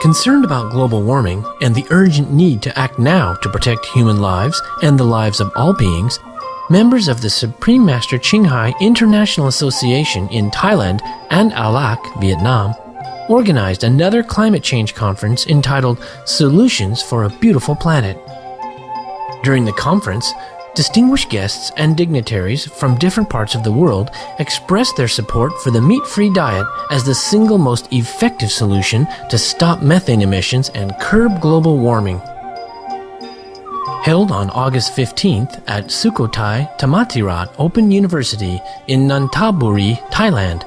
Concerned about global warming and the urgent need to act now to protect human lives and the lives of all beings, members of the Supreme Master Ching Hai International Association in Thailand and Alac, Vietnam, organized another climate change conference entitled Solutions for a Beautiful Planet. During the conference, distinguished guests and dignitaries from different parts of the world expressed their support for the meat-free diet as the single most effective solution to stop methane emissions and curb global warming. Held on August 15th at Sukhothai Thammathirat Open University in Nonthaburi, Thailand,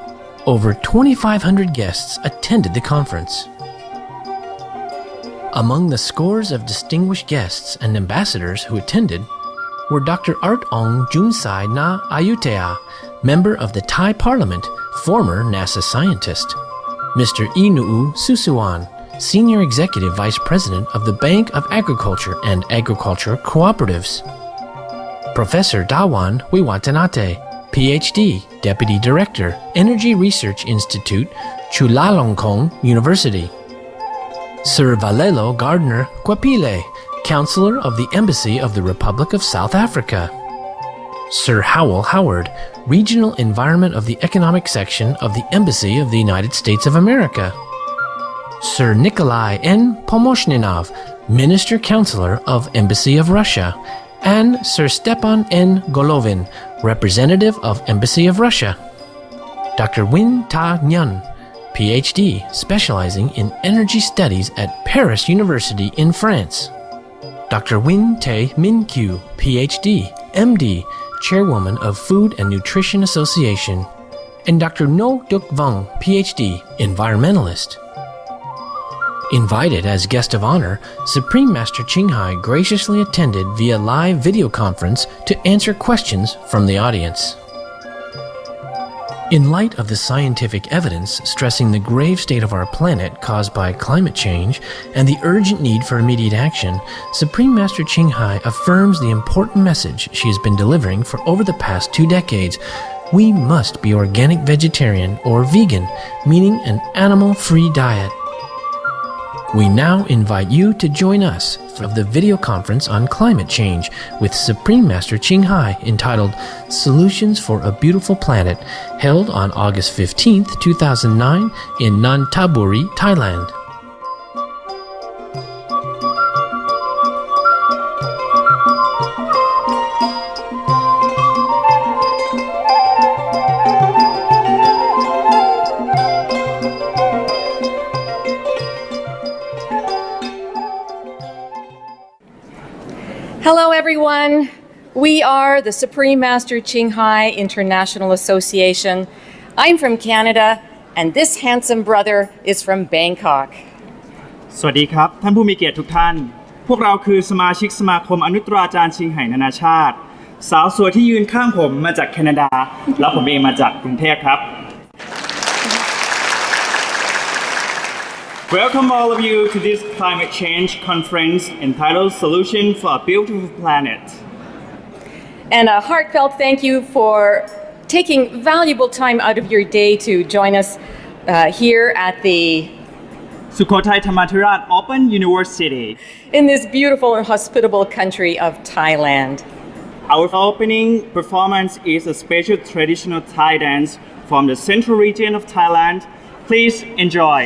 over 2,500 guests attended the conference. Among the scores of distinguished guests and ambassadors who attended were Dr. Art Ong Junsai Na Ayutthaya, member of the Thai Parliament, former NASA scientist, Mr. Inuu Susuwan, Senior Executive Vice President of the Bank of Agriculture and Agriculture Cooperatives, Professor Dawan Wiwatanate, PhD, Deputy Director, Energy Research Institute, Chulalongkorn University, Sir Valelo Gardner Kwapile, Counselor of the Embassy of the Republic of South Africa, Sir Howell Howard, Regional Environment of the Economic Section of the Embassy of the United States of America, Sir Nikolai N. Pomoshninov, Minister Counselor of Embassy of Russia, and Sir Stepan N. Golovin, Representative of Embassy of Russia. Dr. Win Ta Nguyen, PhD, specializing in energy studies at Paris University in France. Dr. Win Tae Min Kyu, PhD, MD, Chairwoman of Food and Nutrition Association, and Dr. No Duk Vung, PhD, Environmentalist. Invited as guest of honor, Supreme Master Ching Hai graciously attended via live video conference to answer questions from the audience. In light of the scientific evidence stressing the grave state of our planet caused by climate change and the urgent need for immediate action, Supreme Master Ching Hai affirms the important message she has been delivering for over the past 2 decades. We must be organic vegetarian or vegan, meaning an animal-free diet. We now invite you to join us for the video conference on climate change with Supreme Master Ching Hai entitled Solutions for a Beautiful Planet, held on August 15th, 2009 in Nonthaburi, Thailand. Hello everyone, we are the Supreme Master Ching Hai International Association. I'm from Canada and this handsome brother is from Bangkok. สวัสดีครับท่านผู้มีเกียรติทุกท่านพวกเราคือสมาชิกสมาคมอนุตราจารย์ชิงไห่นานาชาติสาวสวยที่ยืนข้างผมมาจากแคนาดาแล้วผมเองมาจากกรุงเทพครับ Welcome all of you to this climate change conference entitled Solution for a Beautiful Planet. And a heartfelt thank you for taking valuable time out of your day to join us here at the Sukhothai Thammathirat Open University in this beautiful and hospitable country of Thailand. Our opening performance is a special traditional Thai dance from the central region of Thailand. Please enjoy.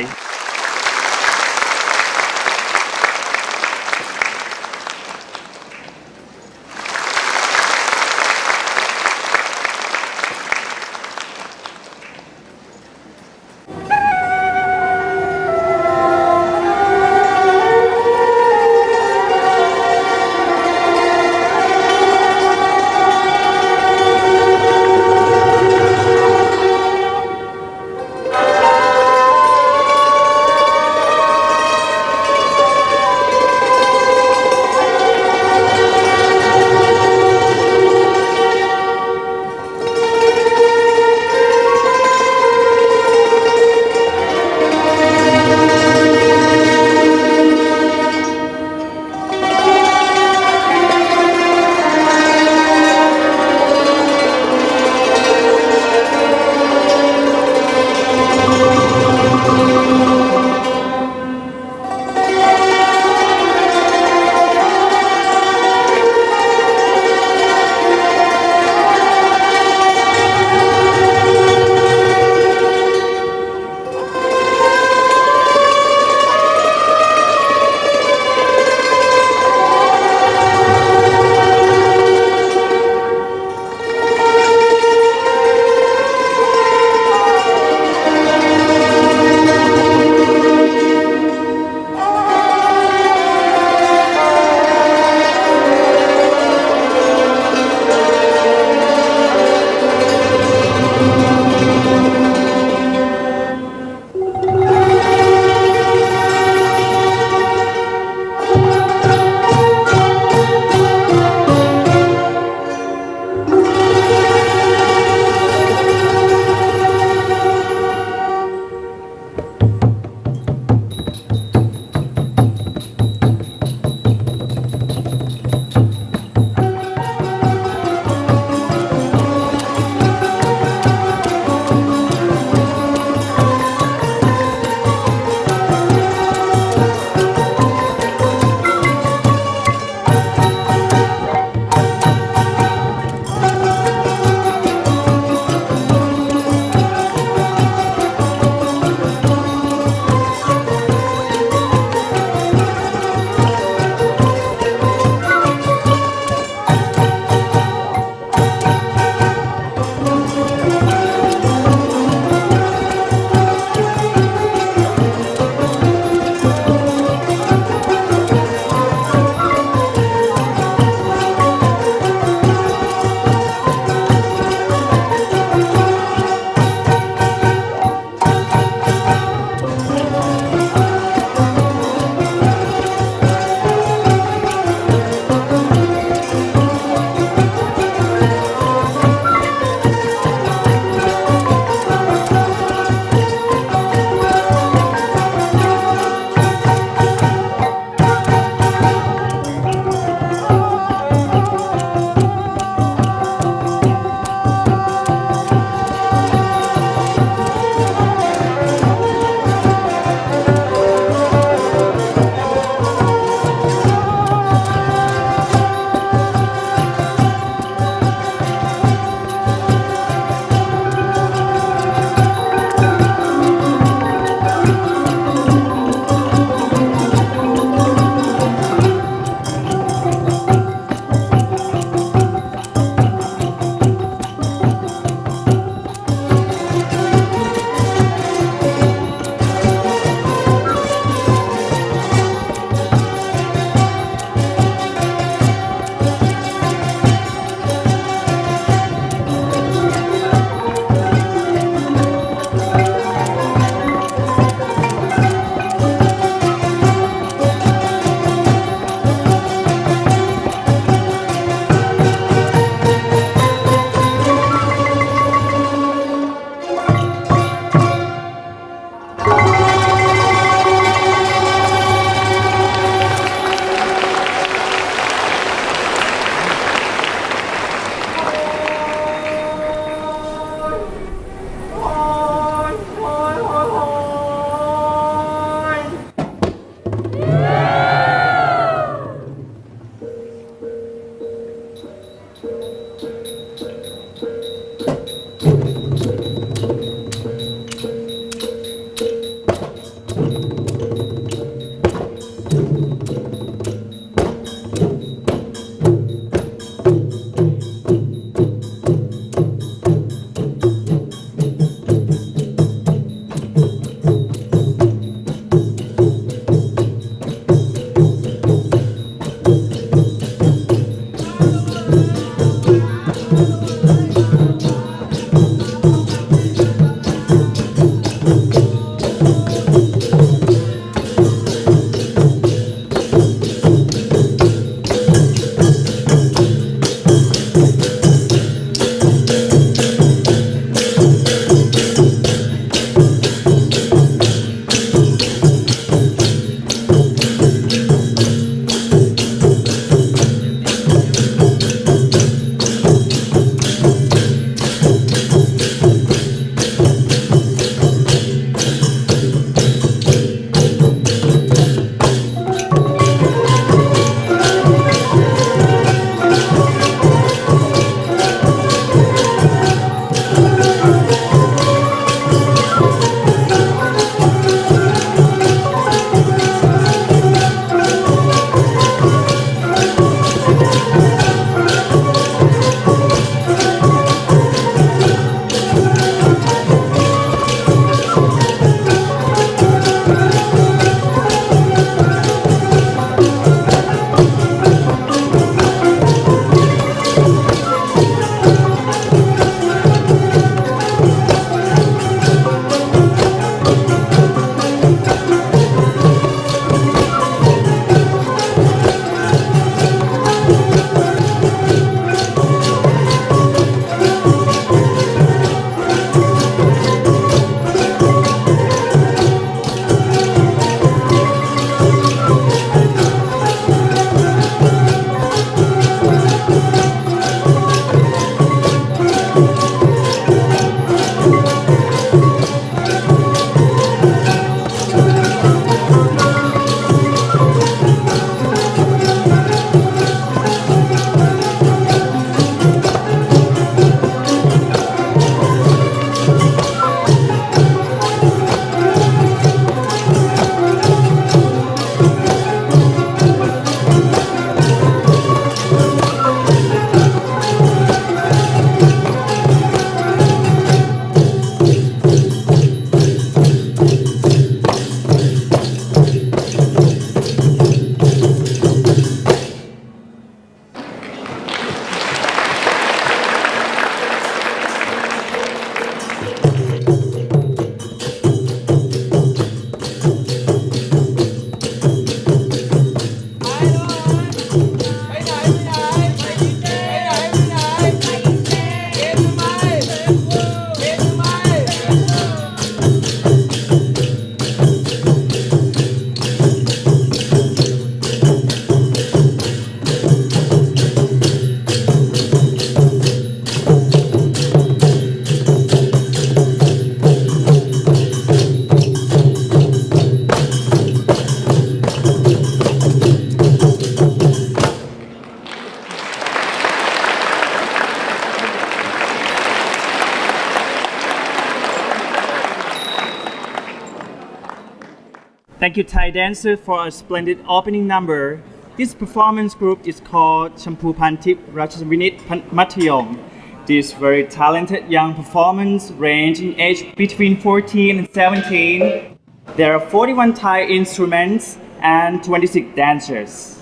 Thank you, Thai dancer, for a splendid opening number. This performance group is called Champu Pantip Rachasvinit Matayong. This very talented young performers range in age between 14 and 17. There are 41 Thai instruments and 26 dancers.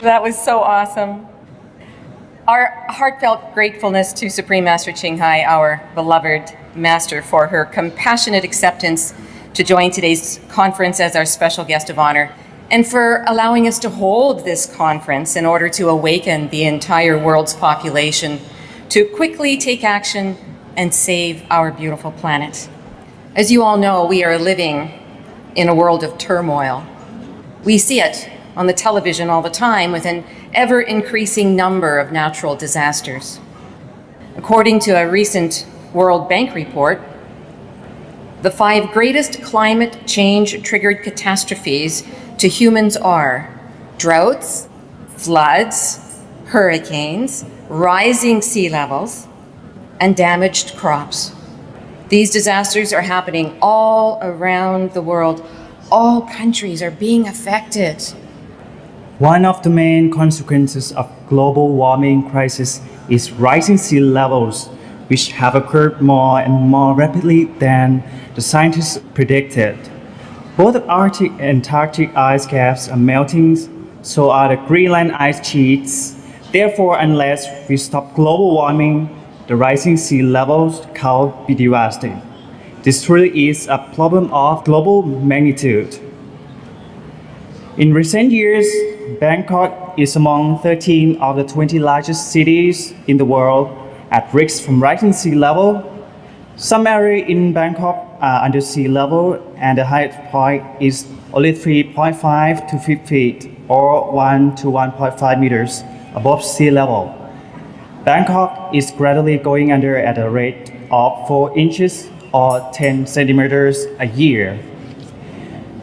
That was so awesome. Our heartfelt gratefulness to Supreme Master Ching Hai, our beloved master, for her compassionate acceptance to join today's conference as our special guest of honor, and for allowing us to hold this conference in order to awaken the entire world's population to quickly take action and save our beautiful planet. As you all know, we are living in a world of turmoil. We see it on the television all the time with an ever-increasing number of natural disasters. According to a recent World Bank report, the 5 greatest climate change-triggered catastrophes to humans are droughts, floods, hurricanes, rising sea levels, and damaged crops. These disasters are happening all around the world. All countries are being affected. One of the main consequences of global warming crisis is rising sea levels, which have occurred more and more rapidly than the scientists predicted. Both the Arctic and Antarctic ice caps are melting, so are the Greenland ice sheets. Therefore, unless we stop global warming, the rising sea levels can be devastating. This truly is a problem of global magnitude. In recent years, Bangkok is among 13 of the 20 largest cities in the world at risk from rising sea level. Some areas in Bangkok are under sea level, and the highest point is only 3.5 to 5 feet or 1 to 1.5 meters above sea level. Bangkok is gradually going under at a rate of 4 inches or 10 centimeters a year.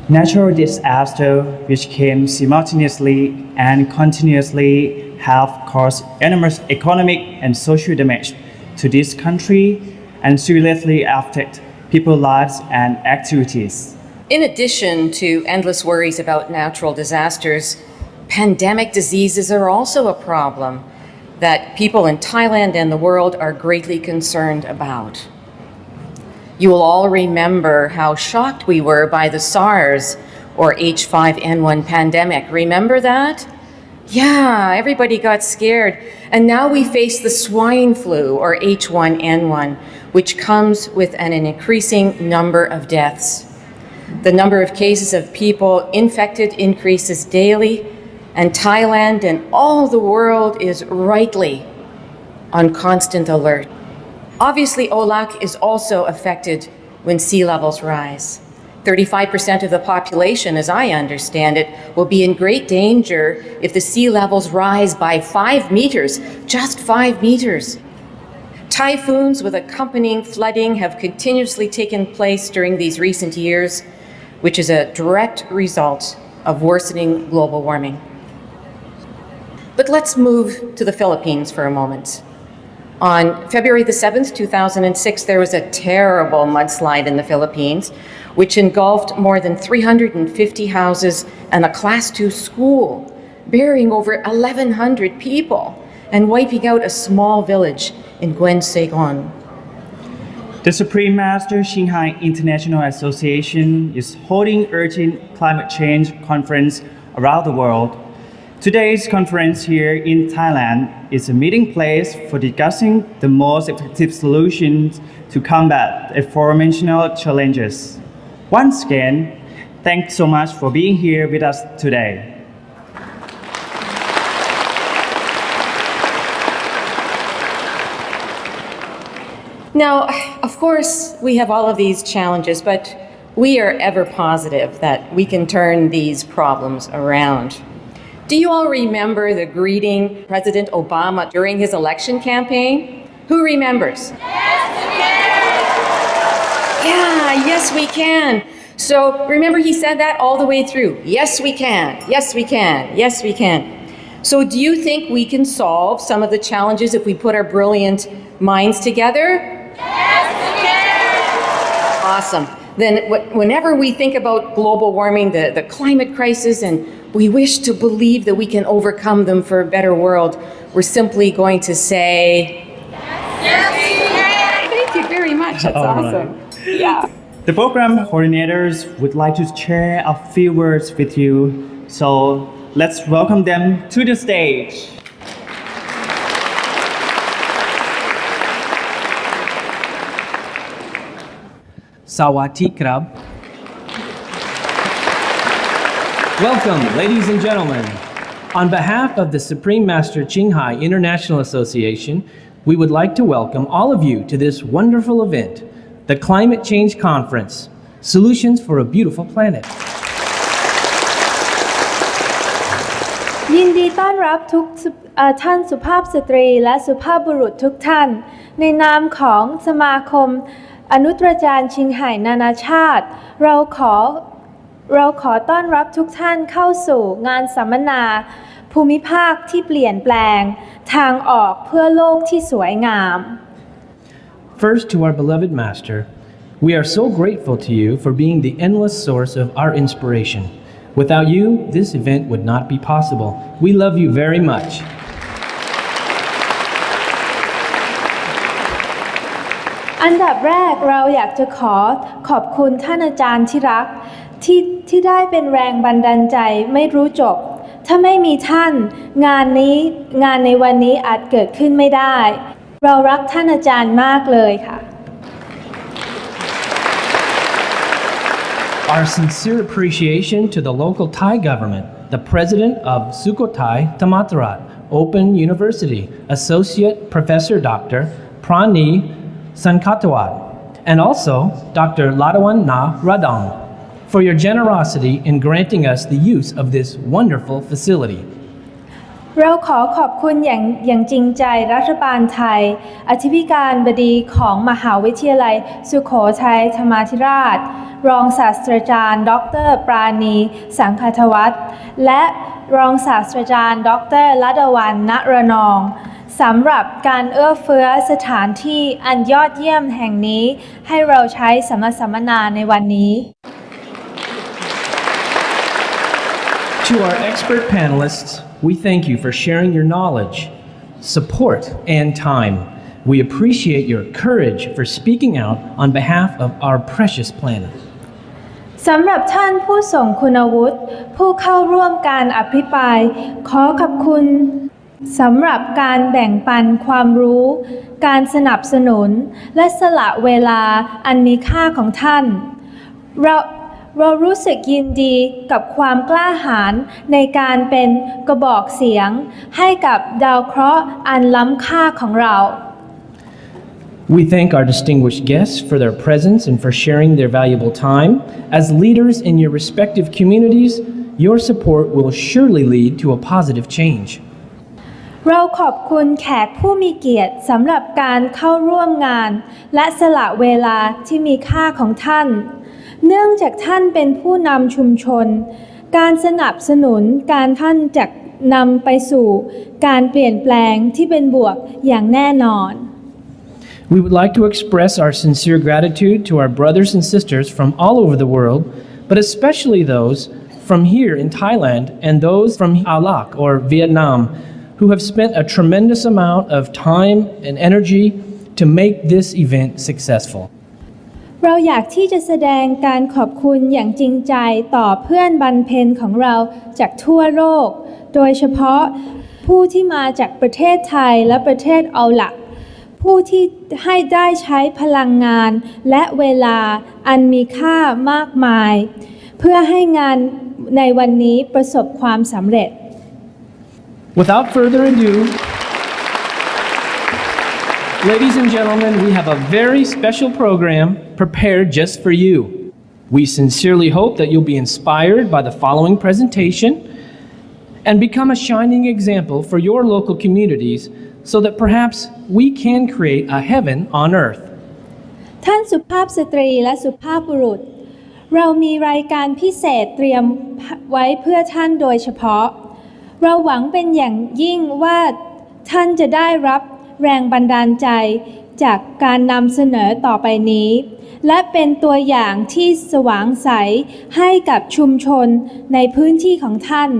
Natural disasters, which came simultaneously and continuously, have caused enormous economic and social damage to this country and seriously affect people's lives and activities. In addition to endless worries about natural disasters, pandemic diseases are also a problem that people in Thailand and the world are greatly concerned about. You will all remember how shocked we were by the SARS or H5N1 pandemic. Remember that? Yeah, everybody got scared. And now we face the swine flu or H1N1, which comes with an increasing number of deaths. The number of cases of people infected increases daily, and Thailand and all the world is rightly on constant alert. Obviously, Olak is also affected when sea levels rise. 35% of the population, as I understand it, will be in great danger if the sea levels rise by 5 meters, just 5 meters. Typhoons with accompanying flooding have continuously taken place during these recent years, which is a direct result of worsening global warming. But let's move to the Philippines for a moment. On February the 7th, 2006, there was a terrible mudslide in the Philippines, which engulfed more than 350 houses and a Class II school, burying over 1,100 people and wiping out a small village in Guen Saigon. The Supreme Master Ching Hai International Association is holding urgent climate change conference around the world. Today's conference here in Thailand is a meeting place for discussing the most effective solutions to combat environmental challenges. Once again, thanks so much for being here with us today. Now, of course, we have all of these challenges, but we are ever positive that we can turn these problems around. Do you all remember the greeting President Obama during his election campaign? Who remembers? Yes, we can. So remember, he said that all the way through. Yes, we can. Yes, we can. Yes, we can. So do you think we can solve some of the challenges if we put our brilliant minds together? Awesome. Then whenever we think about global warming, the climate crisis, and we wish to believe that we can overcome them for a better world, we're simply going to say, thank you very much. That's awesome. Yeah. The program coordinators would like to share a few words with you, so let's welcome them to the stage. Sawati Krab. Welcome, ladies and gentlemen. On behalf of the Supreme Master Qinghai International Association, we would like to welcome all of you to this wonderful event, the Climate Change Conference, Solutions for a Beautiful Planet. ยินดีต้อนรับทุกท่านสุภาพสตรีและสุภาพบุรุษทุกท่านในนามของสมาคมอนุตราจารย์ชิงไห่นานาชาติเราขอต้อนรับทุกท่านเข้าสู่งานสัมมนาภูมิภาคที่เปลี่ยนแปลงทางออกเพื่อโลกที่สวยงาม First, to our beloved Master, we are so grateful to you for being the endless source of our inspiration. Without you, this event would not be possible. We love you very much. อันดับแรกเราอยากจะขอบคุณท่านอาจารย์ที่รักที่ได้เป็นแรงบันดาลใจไม่รู้จบถ้าไม่มีท่านงานในวันนี้อาจเกิดขึ้นไม่ได้เรารักท่านอาจารย์มากเลยค่ะ Our sincere appreciation to the local Thai government, the president of Sukhothai Thammatharat Open University, Associate Professor Dr. Prani Sankatawat, and also Dr. Ladawan Na Radong, for your generosity in granting us the use of this wonderful facility. เราขอบคุณอย่างจริงใจรัฐบาลไทยอธิการบดีของมหาวิทยาลัยสุโขทัยธรรมาธิราชรองศาสตราจารย์ดร.ปราณีสังคทวัฒน์และรองศาสตราจารย์ดร.ลดวันณระนองสำหรับการเอื้อเฟื้อสถานที่อันยอดเยี่ยมแห่งนี้ให้เราใช้สัมมนาในวันนี้ To our expert panelists, we thank you for sharing your knowledge, support, and time. We appreciate your courage for speaking out on behalf of our precious planet. สำหรับท่านผู้ทรงคุณวุฒิผู้เข้าร่วมการอภิปรายขอขอบคุณสำหรับการแบ่งปันความรู้การสนับสนุนและสละเวลาอันมีค่าของท่านเรารู้สึกยินดีกับความกล้าหาญในการเป็นกระบอกเสียงให้กับดาวเคราะห์อันล้ำค่าของเรา We thank our distinguished guests for their presence and for sharing their valuable time. As leaders in your respective communities, your support will surely lead to a positive change. เราขอบคุณแขกผู้มีเกียรติสำหรับการเข้าร่วมงานและสละเวลาที่มีค่าของท่านเนื่องจากท่านเป็นผู้นำชุมชนการสนับสนุนการท่านจะนำไปสู่การเปลี่ยนแปลงที่เป็นบวกอย่างแน่นอน We would like to express our sincere gratitude to our brothers and sisters from all over the world, but especially those from here in Thailand and those from Alak or Vietnam who have spent a tremendous amount of time and energy to make this event successful. เราอยากที่จะแสดงการขอบคุณอย่างจริงใจต่อเพื่อนบรรพนของเราจากทั่วโลกโดยเฉพาะผู้ที่มาจากประเทศไทยและประเทศเอาหลักผู้ที่ให้ได้ใช้พลังงานและเวลาอันมีค่ามากมายเพื่อให้งานในวันนี้ประสบความสำเร็จ Without further ado, ladies and gentlemen, we have a very special program prepared just for you. We sincerely hope that you'll be inspired by the following presentation and become a shining example for your local communities so that perhaps we can create a heaven on earth. ท่านสุภาพสตรีและสุภาพบุรุษเรามีรายการพิเศษเตรียมไว้เพื่อท่านโดยเฉพาะเราหวังเป็นอย่างยิ่งว่าท่านจะได้รับแรงบันดาลใจ จากการนำเสนอต่อไปนี้และเป็นตัวอย่างที่สว่างใสให้กับชุมชนในพื้นที่ของท่าน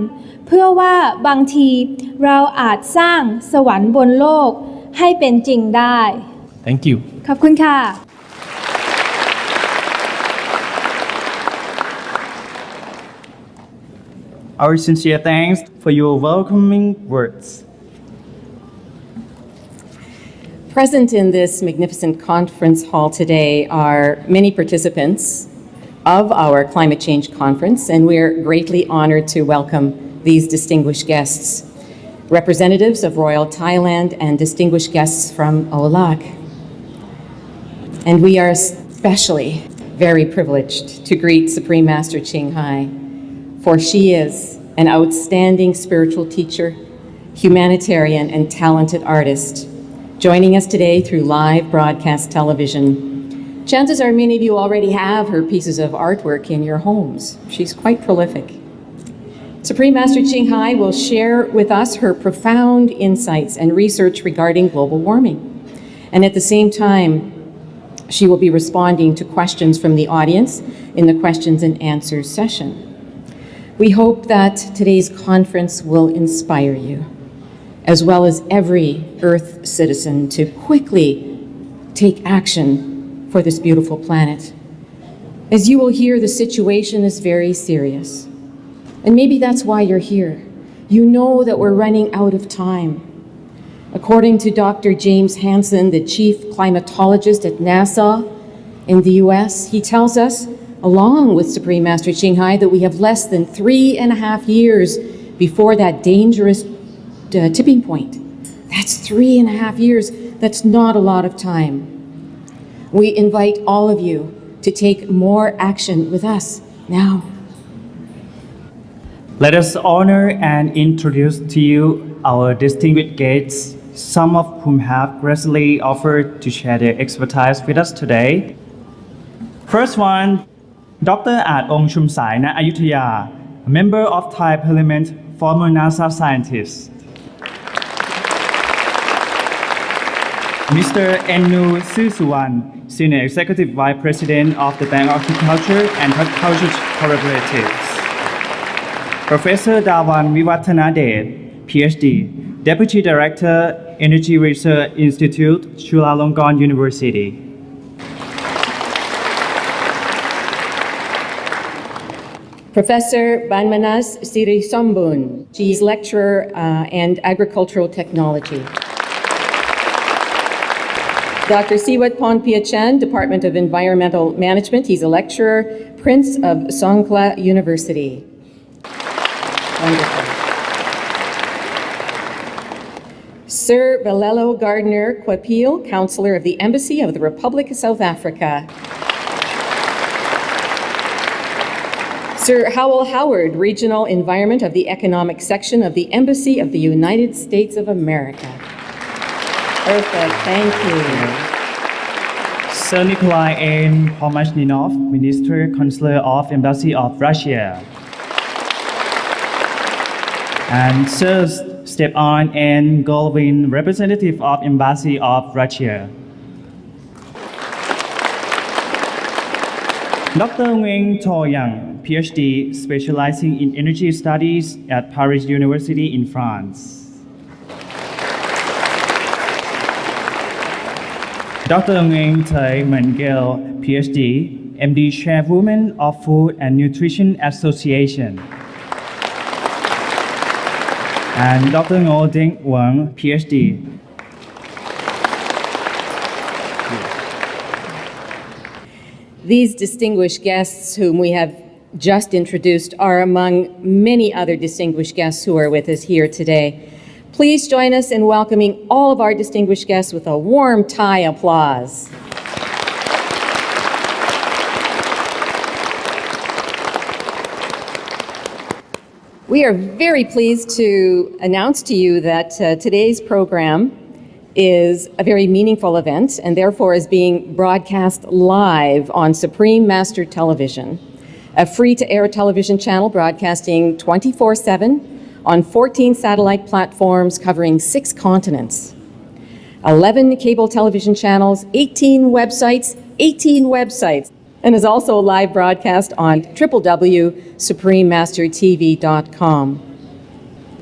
เพื่อว่าบางทีเราอาจสร้างสวรรค์บนโลกให้เป็นจริงได้ Thank you. ขอบคุณค่ะ Our sincere thanks for your welcoming words. Present in this magnificent conference hall today are many participants of our climate change conference, and we're greatly honored to welcome these distinguished guests, representatives of Royal Thailand and distinguished guests from OLAC. And we are especially very privileged to greet Supreme Master Ching Hai, for she is an outstanding spiritual teacher, humanitarian, and talented artist, joining us today through live broadcast television. Chances are many of you already have her pieces of artwork in your homes. She's quite prolific. Supreme Master Ching Hai will share with us her profound insights and research regarding global warming. And at the same time, she will be responding to questions from the audience in the questions and answers session. We hope that today's conference will inspire you, as well as every Earth citizen, to quickly take action for this beautiful planet. As you will hear, the situation is very serious. And maybe that's why you're here. You know that we're running out of time. According to Dr. James Hansen, the chief climatologist at NASA in the US, he tells us, along with Supreme Master Ching Hai, that we have less than 3.5 years before that dangerous tipping point. That's 3.5 years. That's not a lot of time. We invite all of you to take more action with us now. Let us honor and introduce to you our distinguished guests, some of whom have graciously offered to share their expertise with us today. First one, Dr. Ong Chum Sai Na Ayutthaya, a member of Thai Parliament, former NASA scientist. Mr. Ennu Susuwan, Senior Executive Vice President of the Bank of Agriculture and Horticulture Cooperatives. Professor Dawan Viwattanadet, PhD, Deputy Director, Energy Research Institute, Chulalongkorn University. Professor Banmanas Sirisombun, she's lecturer and agricultural technology. Dr. Siwat Ponpiachan, Department of Environmental Management, he's a lecturer, Prince of Songkhla University. Wonderful. Sir Valelo Gardner Kwapil, Counselor of the Embassy of the Republic of South Africa. Sir Howell Howard, Regional Environment of the Economic Section of the Embassy of the United States of America. Perfect, thank you. Sir Nikolai N. Pomashninov, Minister, Consular of Embassy of Russia. And Sir Stepan N. Golovin, Representative of Embassy of Russia. Dr. Nguyen To Yang, PhD, specializing in energy studies at Paris University in France. Dr. Nguyen Thầy Mengel, PhD, MD, Chairwoman of Food and Nutrition Association. And Dr. Ngo Ding Wang, PhD. These distinguished guests whom we have just introduced are among many other distinguished guests who are with us here today. Please join us in welcoming all of our distinguished guests with a warm Thai applause. We are very pleased to announce to you that today's program is a very meaningful event and therefore is being broadcast live on Supreme Master Television, a free-to-air television channel broadcasting 24/7 on 14 satellite platforms covering 6 continents. 11 cable television channels, 18 websites, and is also a live broadcast on www.suprememastertv.com.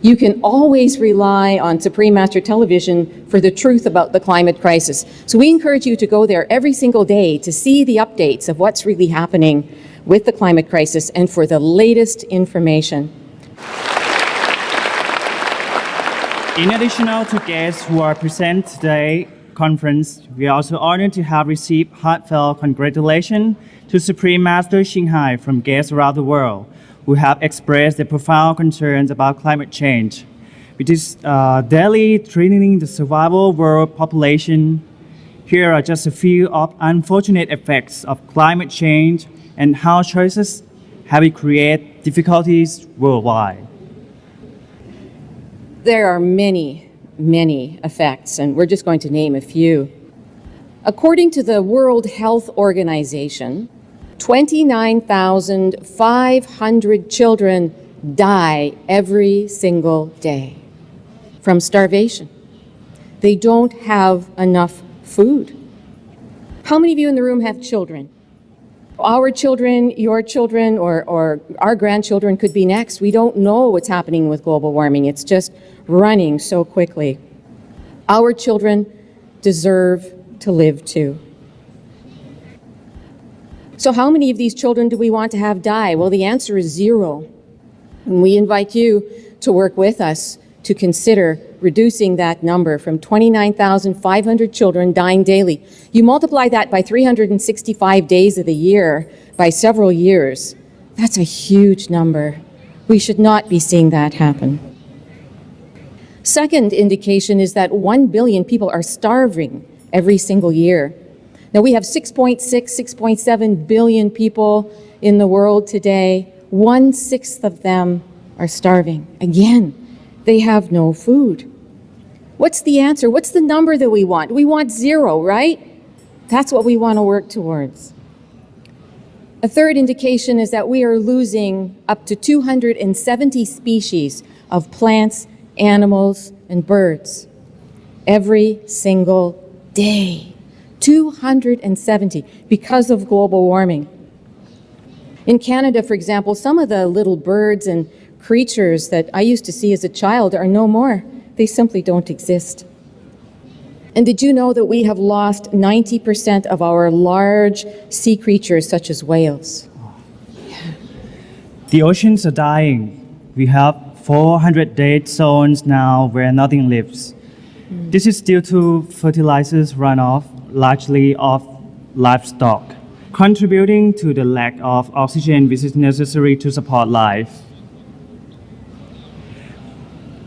You can always rely on Supreme Master Television for the truth about the climate crisis. So we encourage you to go there every single day to see the updates of what's really happening with the climate crisis and for the latest information. In addition to guests who are present today conference, we are also honored to have received heartfelt congratulations to Supreme Master Shanghai from guests around the world who have expressed their profound concerns about climate change, which is daily threatening the survival world population. Here are just a few of unfortunate effects of climate change and how choices have it create difficulties worldwide. There are many effects, and we're just going to name a few. According to the World Health Organization, 29,500 children die every single day from starvation. They don't have enough food. How many of you in the room have children? Our children, your children, or our grandchildren could be next. We don't know what's happening with global warming. It's just running so quickly. Our children deserve to live too. So how many of these children do we want to have die? Well, the answer is 0. And we invite you to work with us to consider reducing that number from 29,500 children dying daily. You multiply that by 365 days of the year by several years. That's a huge number. We should not be seeing that happen. Second indication is that 1 billion people are starving every single year. Now we have 6.7 billion people in the world today. 1/6 of them are starving. Again, they have no food. What's the answer? What's the number that we want? We want 0, right? That's what we want to work towards. A third indication is that we are losing up to 270 species of plants, animals, and birds every single day. 270 because of global warming. In Canada, for example, some of the little birds and creatures that I used to see as a child are no more. They simply don't exist. And did you know that we have lost 90% of our large sea creatures such as whales? The oceans are dying. We have 400 dead zones now where nothing lives. This is due to fertilizers runoff, largely of livestock, contributing to the lack of oxygen which is necessary to support life.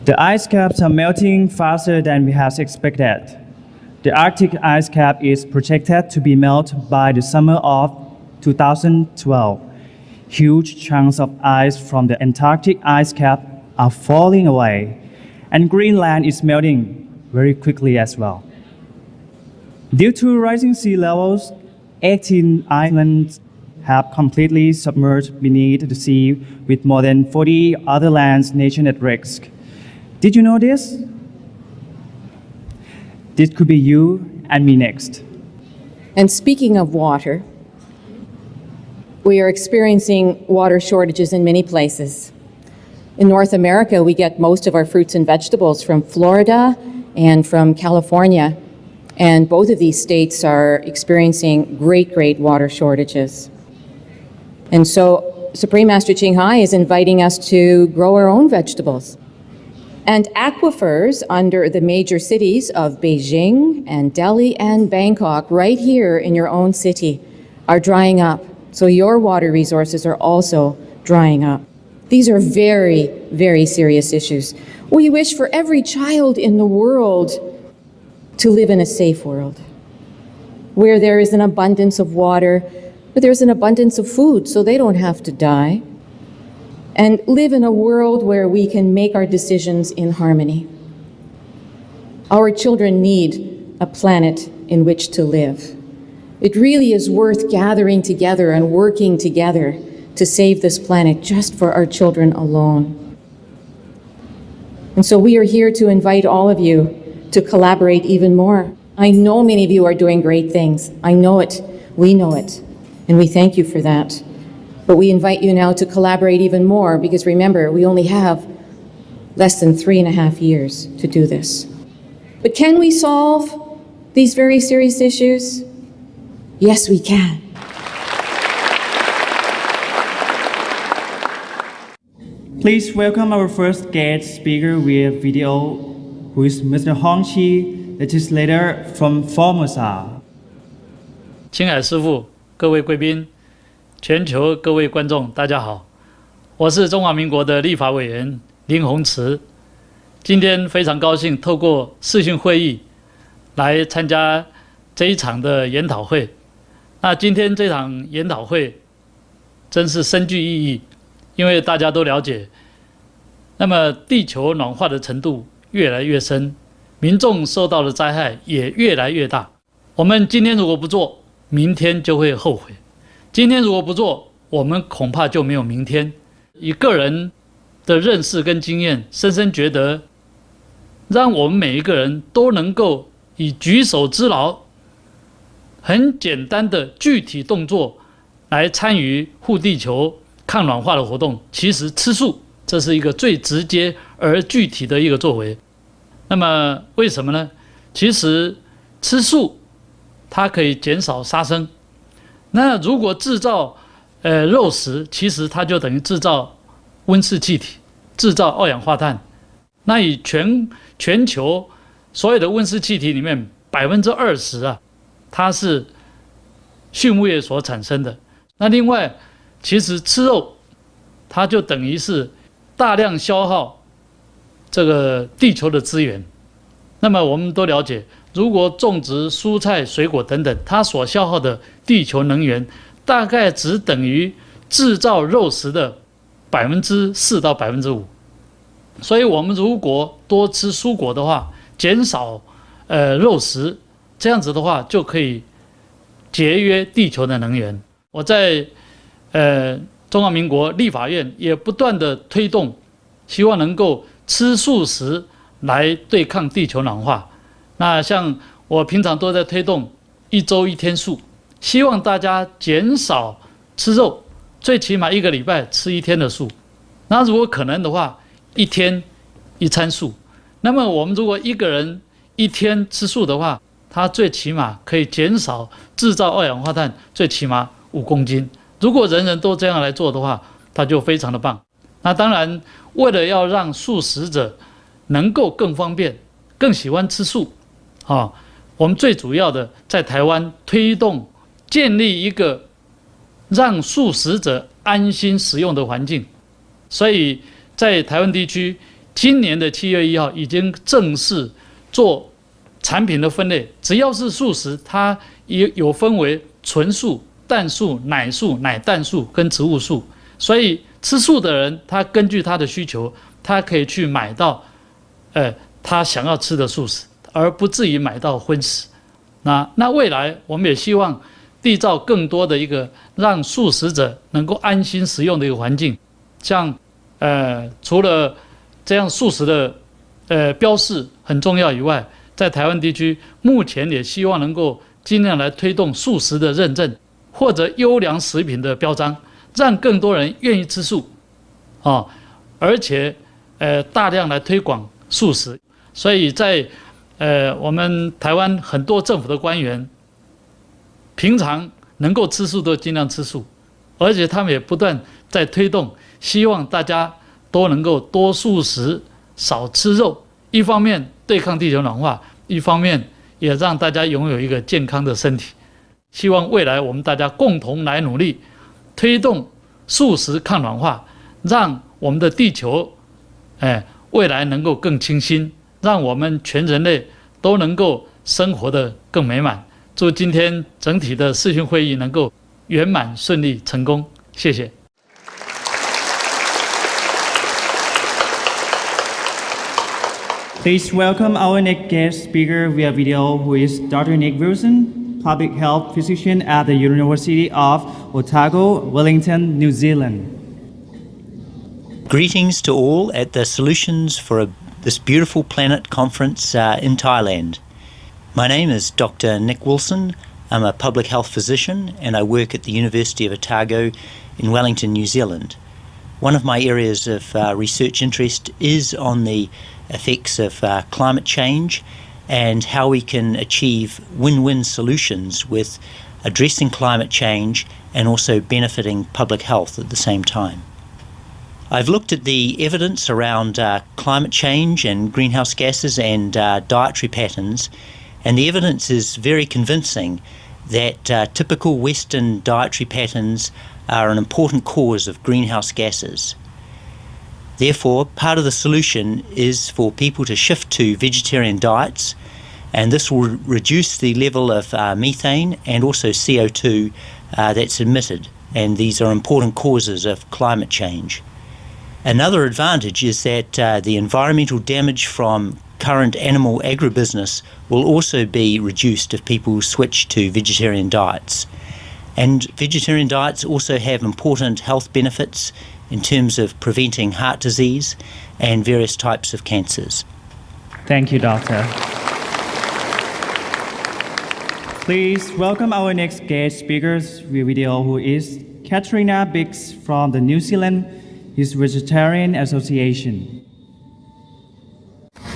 The ice caps are melting faster than we have expected. The Arctic ice cap is projected to be melted by the summer of 2012. Huge chunks of ice from the Antarctic ice cap are falling away, and Greenland is melting very quickly as well. Due to rising sea levels, 18 islands have completely submerged beneath the sea, with more than 40 other land nations at risk. Did you know this? This could be you and me next. And speaking of water, we are experiencing water shortages in many places. In North America, we get most of our fruits and vegetables from Florida and from California. And both of these states are experiencing great water shortages. And so Supreme Master Ching Hai is inviting us to grow our own vegetables. And aquifers under the major cities of Beijing and Delhi and Bangkok, right here in your own city, are drying up. So your water resources are also drying up. These are very serious issues. We wish for every child in the world to live in a safe world, where there is an abundance of water, where there's an abundance of food so they don't have to die, and live in a world where we can make our decisions in harmony. Our children need a planet in which to live. It really is worth gathering together and working together to save this planet just for our children alone. And so we are here to invite all of you to collaborate even more. I know many of you are doing great things. I know it. We know it. And we thank you for that. But we invite you now to collaborate even more because remember, we only have less than 3.5 years to do this. But can we solve these very serious issues? Yes, we can. Please welcome our first guest speaker via video, who is Mr. Hong Chi, legislator from Formosa. 青海师傅，各位贵宾，全球各位观众，大家好，我是中华民国的立法委员林鸿池。今天非常高兴透过视讯会议来参加这一场的研讨会。那今天这场研讨会真是深具意义，因为大家都了解，那么地球暖化的程度越来越深，民众受到的灾害也越来越大。我们今天如果不做，明天就会后悔；今天如果不做，我们恐怕就没有明天。以个人的认识跟经验，深深觉得，让我们每一个人都能够以举手之劳，很简单的具体动作来参与护地球、抗暖化的活动。其实吃素，这是一个最直接而具体的一个作为。那么为什么呢？其实吃素，它可以减少杀生。那如果制造肉食，其实它就等于制造温室气体，制造二氧化碳。那以全球所有的温室气体里面20%啊，它是畜牧业所产生的。那另外，其实吃肉，它就等于是大量消耗这个地球的资源。那么我们都了解，如果种植蔬菜、水果等等，它所消耗的地球能源大概只等于制造肉食的4%到5%。所以我们如果多吃蔬果的话，减少肉食，这样子的话就可以节约地球的能源。我在中华民国立法院也不断的推动，希望能够吃素食来对抗地球暖化。那像我平常都在推动1周1天素，希望大家减少吃肉，最起码1个礼拜吃1天的素。那如果可能的话，1天1餐素。那么我们如果一个人1天吃素的话，他最起码可以减少制造二氧化碳最起码5公斤。如果人人都这样来做的话，它就非常的棒。那当然，为了要让素食者能够更方便、更喜欢吃素，我们最主要的在台湾推动建立一个让素食者安心食用的环境。所以在台湾地区，今年的7月1号已经正式做产品的分类，只要是素食，它也有分为纯素、蛋素、奶素、奶蛋素跟植物素。所以吃素的人，他根据他的需求，他可以去买到他想要吃的素食，而不至于买到荤食。那未来我们也希望缔造更多的一个让素食者能够安心食用的一个环境。像除了这样素食的标示很重要以外，在台湾地区目前也希望能够尽量来推动素食的认证或者优良食品的标章，让更多人愿意吃素而且大量来推广素食。所以在我们台湾很多政府的官员，平常能够吃素都尽量吃素，而且他们也不断在推动，希望大家都能够多素食、少吃肉。一方面对抗地球暖化，一方面也让大家拥有一个健康的身体。希望未来我们大家共同来努力，推动素食抗暖化，让我们的地球未来能够更清新，让我们全人类都能够生活得更美满。祝今天整体的视讯会议能够圆满顺利成功，谢谢。Please welcome our next guest speaker via video, who is Dr. Nick Wilson, public health physician at the University of Otago, Wellington, New Zealand. Greetings to all at the Solutions for a this beautiful planet conference in Thailand. My name is Dr. Nick Wilson. I'm a public health physician and I work at the University of Otago in Wellington, New Zealand. One of my areas of research interest is on the effects of climate change and how we can achieve win-win solutions with addressing climate change and also benefiting public health at the same time. I've looked at the evidence around climate change and greenhouse gases and dietary patterns, and the evidence is very convincing that typical Western dietary patterns are an important cause of greenhouse gases. Therefore, part of the solution is for people to shift to vegetarian diets, and this will reduce the level of methane and also CO2 that's emitted, and these are important causes of climate change. Another advantage is that the environmental damage from current animal agribusiness will also be reduced if people switch to vegetarian diets. And vegetarian diets also have important health benefits in terms of preventing heart disease and various types of cancers. Thank you, Doctor. Please welcome our next guest speakers video, who is Katrina Biggs from the New Zealand Vegetarian Association.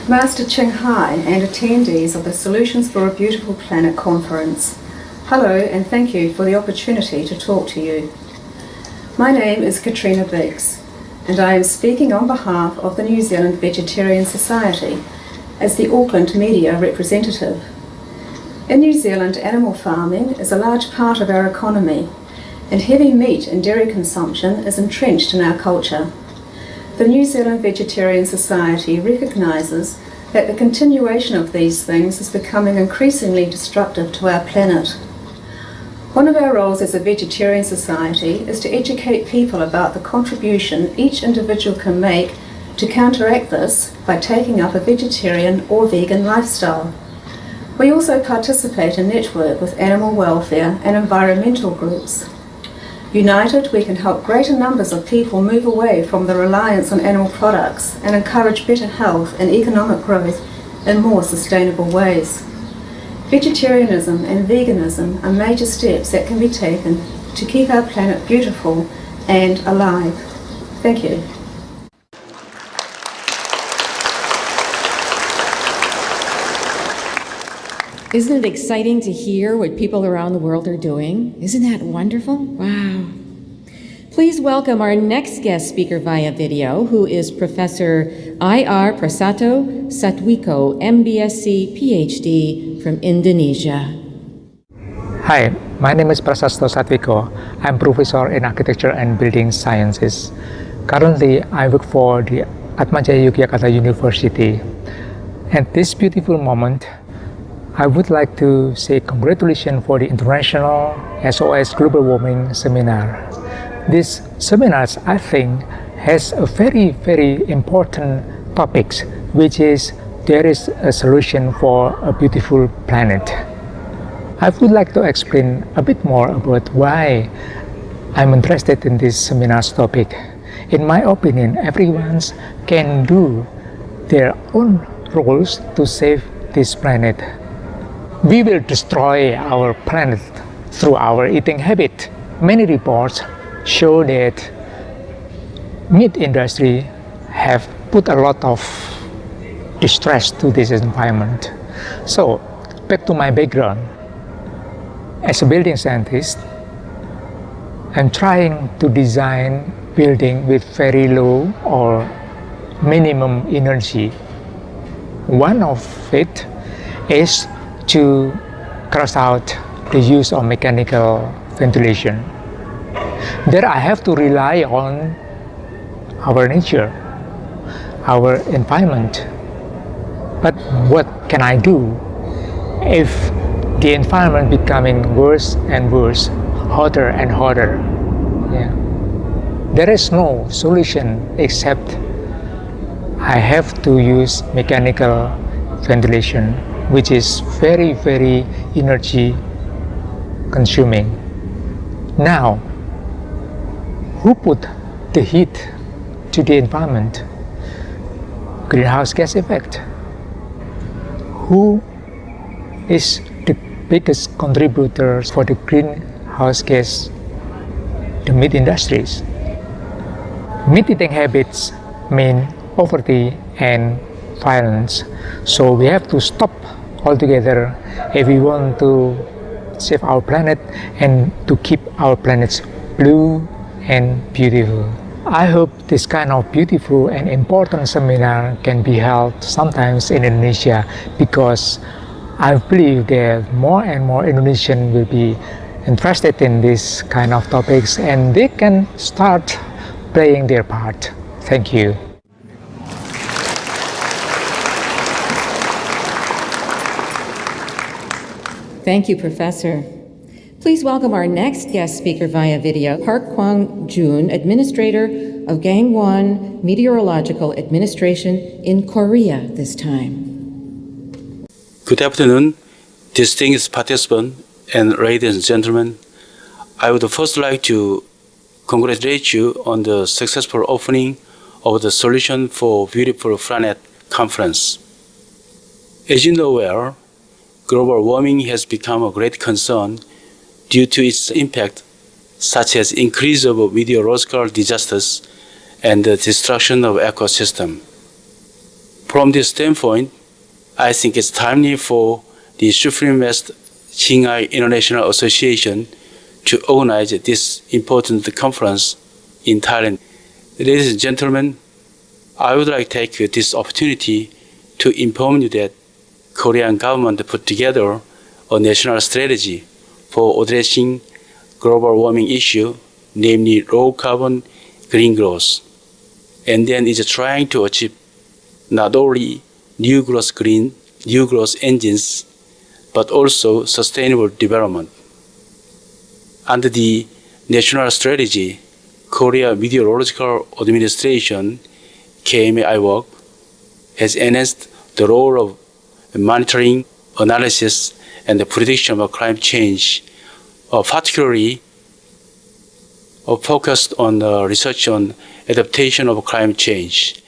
Master Ching Hai and attendees of the Solutions for a Beautiful Planet conference. Hello and thank you for the opportunity to talk to you. My name is Katrina Biggs and I am speaking on behalf of the New Zealand Vegetarian Society as the Auckland media representative. In New Zealand, animal farming is a large part of our economy and heavy meat and dairy consumption is entrenched in our culture. The New Zealand Vegetarian Society recognises that the continuation of these things is becoming increasingly destructive to our planet. One of our roles as a vegetarian society is to educate people about the contribution each individual can make to counteract this by taking up a vegetarian or vegan lifestyle. We also participate and network with animal welfare and environmental groups. United, we can help greater numbers of people move away from the reliance on animal products and encourage better health and economic growth in more sustainable ways. Vegetarianism and veganism are major steps that can be taken to keep our planet beautiful and alive. Thank you. Isn't it exciting to hear what people around the world are doing? Isn't that wonderful? Wow. Please welcome our next guest speaker via video, who is Professor I.R. Prasato Satwiko, MBSc, PhD from Indonesia. Hi, my name is Prasasto Satwiko. I'm professor in architecture and building sciences. Currently, I work for the Atmajaya Yogyakarta University. At this beautiful moment, I would like to say congratulations for the International SOS Global Warming Seminar. This seminar, I think, has a very, very important topic, which is there is a solution for a beautiful planet. I would like to explain a bit more about why I'm interested in this seminar's topic. In my opinion, everyone can do their own roles to save this planet. We will destroy our planet through our eating habit. Many reports show that meat industry have put a lot of distress to this environment. So, back to my background. As a building scientist, I'm trying to design building with very low or minimum energy. One of it is to cross out the use of mechanical ventilation. There I have to rely on our nature, our environment. But what can I do if the environment becoming worse and worse, hotter and hotter? Yeah. There is no solution except I have to use mechanical ventilation, which is very, very energy consuming. Now, who put the heat to the environment? greenhouse gas effect. Who is the biggest contributors for the greenhouse gas? The meat industries. Meat eating habits mean poverty and violence. So we have to stop altogether if we want to save our planet and to keep our planet blue and beautiful. I hope this kind of beautiful and important seminar can be held sometimes in Indonesia, because I believe that more and more Indonesians will be interested in this kind of topics and they can start playing their part. Thank you. Thank you, Professor. Please welcome our next guest speaker via video, Park Kwang-jun, Administrator of Gangwon Meteorological Administration in Korea this time. Good afternoon, distinguished participants and ladies and gentlemen. I would first like to congratulate you on the successful opening of the Solution for Beautiful Planet conference. As you know well, global warming has become a great concern due to its impact, such as increase of meteorological disasters and the destruction of ecosystem. From this standpoint, I think it's timely for the Supremacist Qinghai International Association to organize this important conference in Thailand. Ladies and gentlemen, I would like to take this opportunity to inform you that Korean government put together a national strategy for addressing global warming issue, namely low carbon green growth, and then is trying to achieve not only new growth engines, but also sustainable development. Under the national strategy, Korea Meteorological Administration, KMAI, has enhanced the role of monitoring, analysis, and the prediction of climate change, particularly focused on research on adaptation of climate change.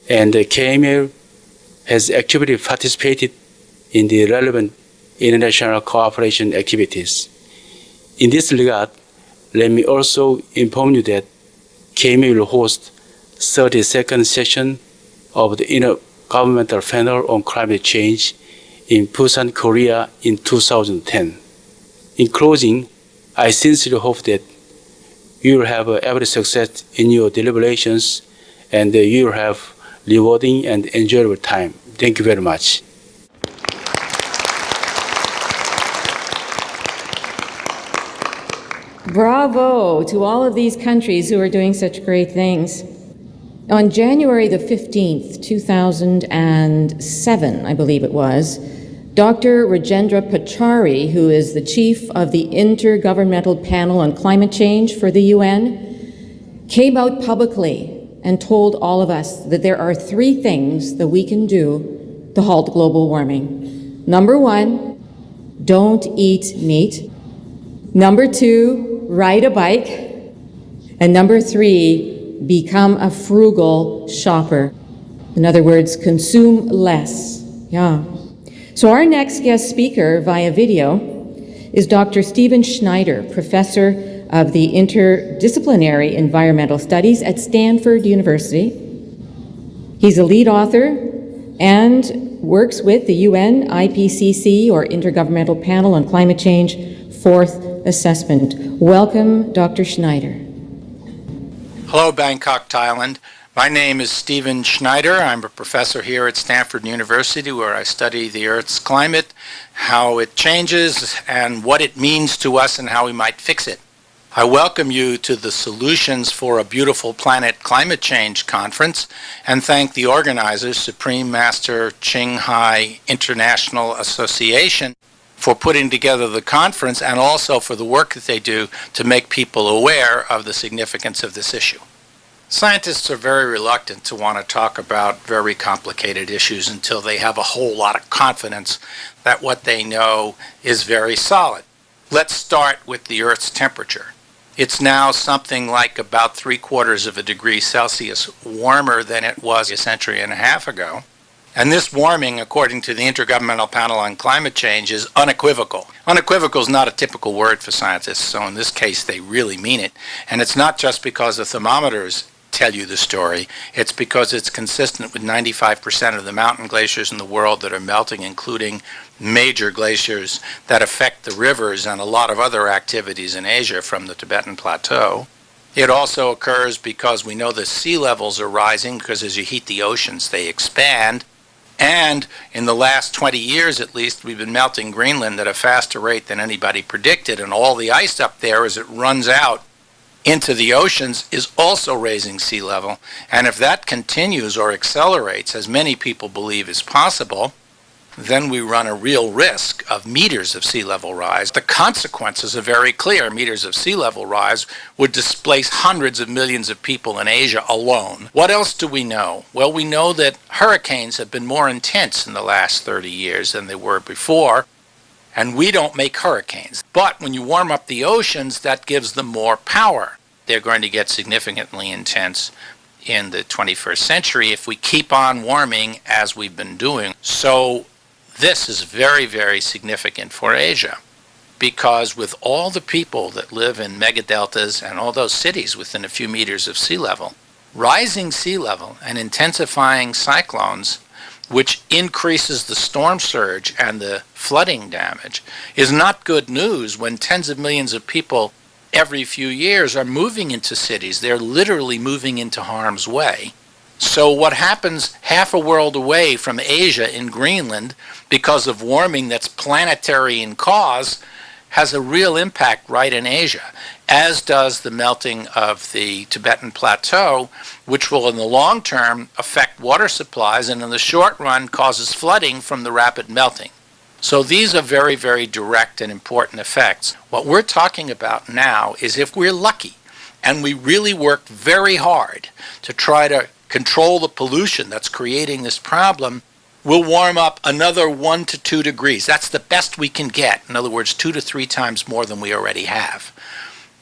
And the KML has actively participated in the relevant international cooperation activities. In this regard, let me also inform you that KML will host 32nd session of the Intergovernmental Panel on Climate Change in Busan, Korea in 2010. In closing, I sincerely hope that you will have every success in your deliberations and you will have rewarding and enjoyable time. Thank you very much. Bravo to all of these countries who are doing such great things. On January the 15th, 2007, I believe it was, Dr. Rajendra Pachauri, who is the chief of the Intergovernmental Panel on Climate Change for the UN, came out publicly and told all of us that there are 3 things that we can do to halt global warming. Number 1, don't eat meat. Number 2, ride a bike. And number 3, become a frugal shopper. In other words, consume less. Yeah. So our next guest speaker via video is Dr. Stephen Schneider, professor of the Interdisciplinary Environmental Studies at Stanford University. He's a lead author and works with the UN IPCC, or Intergovernmental Panel on Climate Change, 4th assessment. Welcome, Dr. Schneider. Hello, Bangkok, Thailand. My name is Stephen Schneider. I'm a professor here at Stanford University, where I study the Earth's climate, how it changes, and what it means to us and how we might fix it. I welcome you to the Solutions for a Beautiful Planet Climate Change Conference and thank the organizers, Supreme Master Qinghai International Association, for putting together the conference and also for the work that they do to make people aware of the significance of this issue. Scientists are very reluctant to want to talk about very complicated issues until they have a whole lot of confidence that what they know is very solid. Let's start with the Earth's temperature. It's now something like about 3/4 of a degree Celsius warmer than it was a century and a half ago. And this warming, according to the Intergovernmental Panel on Climate Change, is unequivocal. Unequivocal is not a typical word for scientists, so in this case they really mean it. And it's not just because the thermometers tell you the story, it's because it's consistent with 95% of the mountain glaciers in the world that are melting, including major glaciers that affect the rivers and a lot of other activities in Asia from the Tibetan Plateau. It also occurs because we know the sea levels are rising, because as you heat the oceans, they expand. And in the last 20 years, at least, we've been melting Greenland at a faster rate than anybody predicted, and all the ice up there as it runs out into the oceans is also raising sea level. And if that continues or accelerates, as many people believe is possible, then we run a real risk of meters of sea level rise. The consequences are very clear. Meters of sea level rise would displace hundreds of millions of people in Asia alone. What else do we know? Well, we know that hurricanes have been more intense in the last 30 years than they were before, and we don't make hurricanes. But when you warm up the oceans, that gives them more power. They're going to get significantly intense in the 21st century if we keep on warming as we've been doing. So this is very, very significant for Asia, because with all the people that live in megadeltas and all those cities within a few meters of sea level, rising sea level and intensifying cyclones, which increases the storm surge and the flooding damage, is not good news when tens of millions of people every few years are moving into cities. They're literally moving into harm's way. So what happens half a world away from Asia in Greenland because of warming that's planetary in cause has a real impact right in Asia, as does the melting of the Tibetan Plateau, which will in the long term affect water supplies and in the short run causes flooding from the rapid melting. So these are very, very direct and important effects. What we're talking about now is if we're lucky and we really work very hard to try to control the pollution that's creating this problem, we'll warm up another 1 to 2 degrees. That's the best we can get. In other words, 2 to 3 times more than we already have.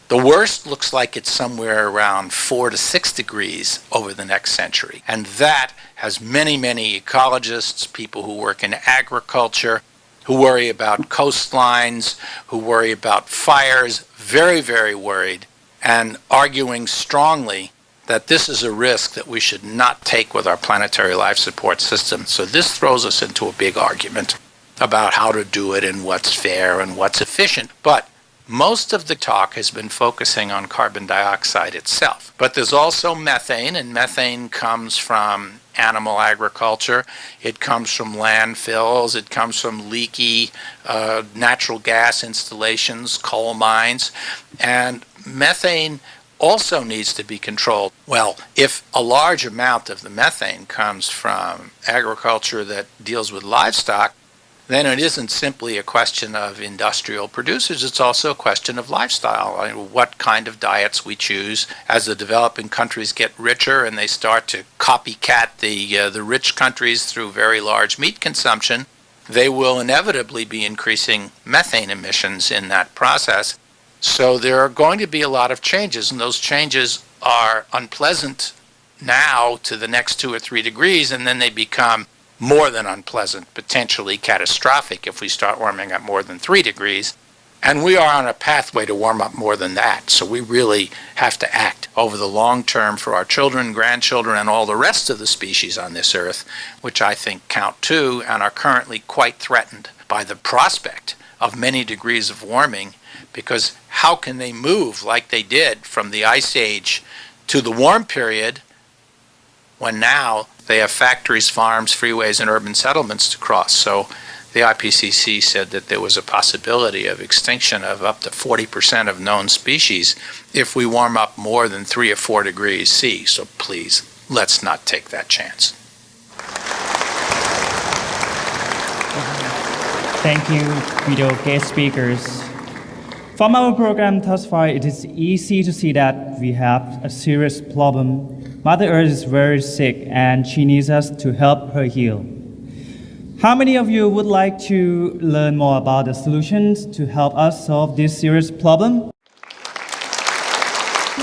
The worst looks like it's somewhere around 4 to 6 degrees over the next century. And that has many, many ecologists, people who work in agriculture, who worry about coastlines, who worry about fires, very, very worried, and arguing strongly that this is a risk that we should not take with our planetary life support system. So this throws us into a big argument about how to do it and what's fair and what's efficient. But most of the talk has been focusing on carbon dioxide itself. But there's also methane, and methane comes from animal agriculture. It comes from landfills. It comes from leaky natural gas installations, coal mines. And methane also needs to be controlled. Well, if a large amount of the methane comes from agriculture that deals with livestock, then it isn't simply a question of industrial producers, it's also a question of lifestyle. I mean, what kind of diets we choose. As the developing countries get richer and they start to copycat the rich countries through very large meat consumption, they will inevitably be increasing methane emissions in that process. So there are going to be a lot of changes, and those changes are unpleasant now to the next 2 or 3 degrees, and then they become more than unpleasant, potentially catastrophic if we start warming up more than 3 degrees. And we are on a pathway to warm up more than that. So we really have to act over the long term for our children, grandchildren, and all the rest of the species on this earth, which I think count too and are currently quite threatened by the prospect of many degrees of warming, because how can they move like they did from the Ice Age to the warm period when now they have factories, farms, freeways, and urban settlements to cross? So the IPCC said that there was a possibility of extinction of up to 40% of known species if we warm up more than 3 or 4 degrees C. So please, let's not take that chance. Thank you, video guest speakers. From our program thus far, it is easy to see that we have a serious problem. Mother Earth is very sick and she needs us to help her heal. How many of you would like to learn more about the solutions to help us solve this serious problem?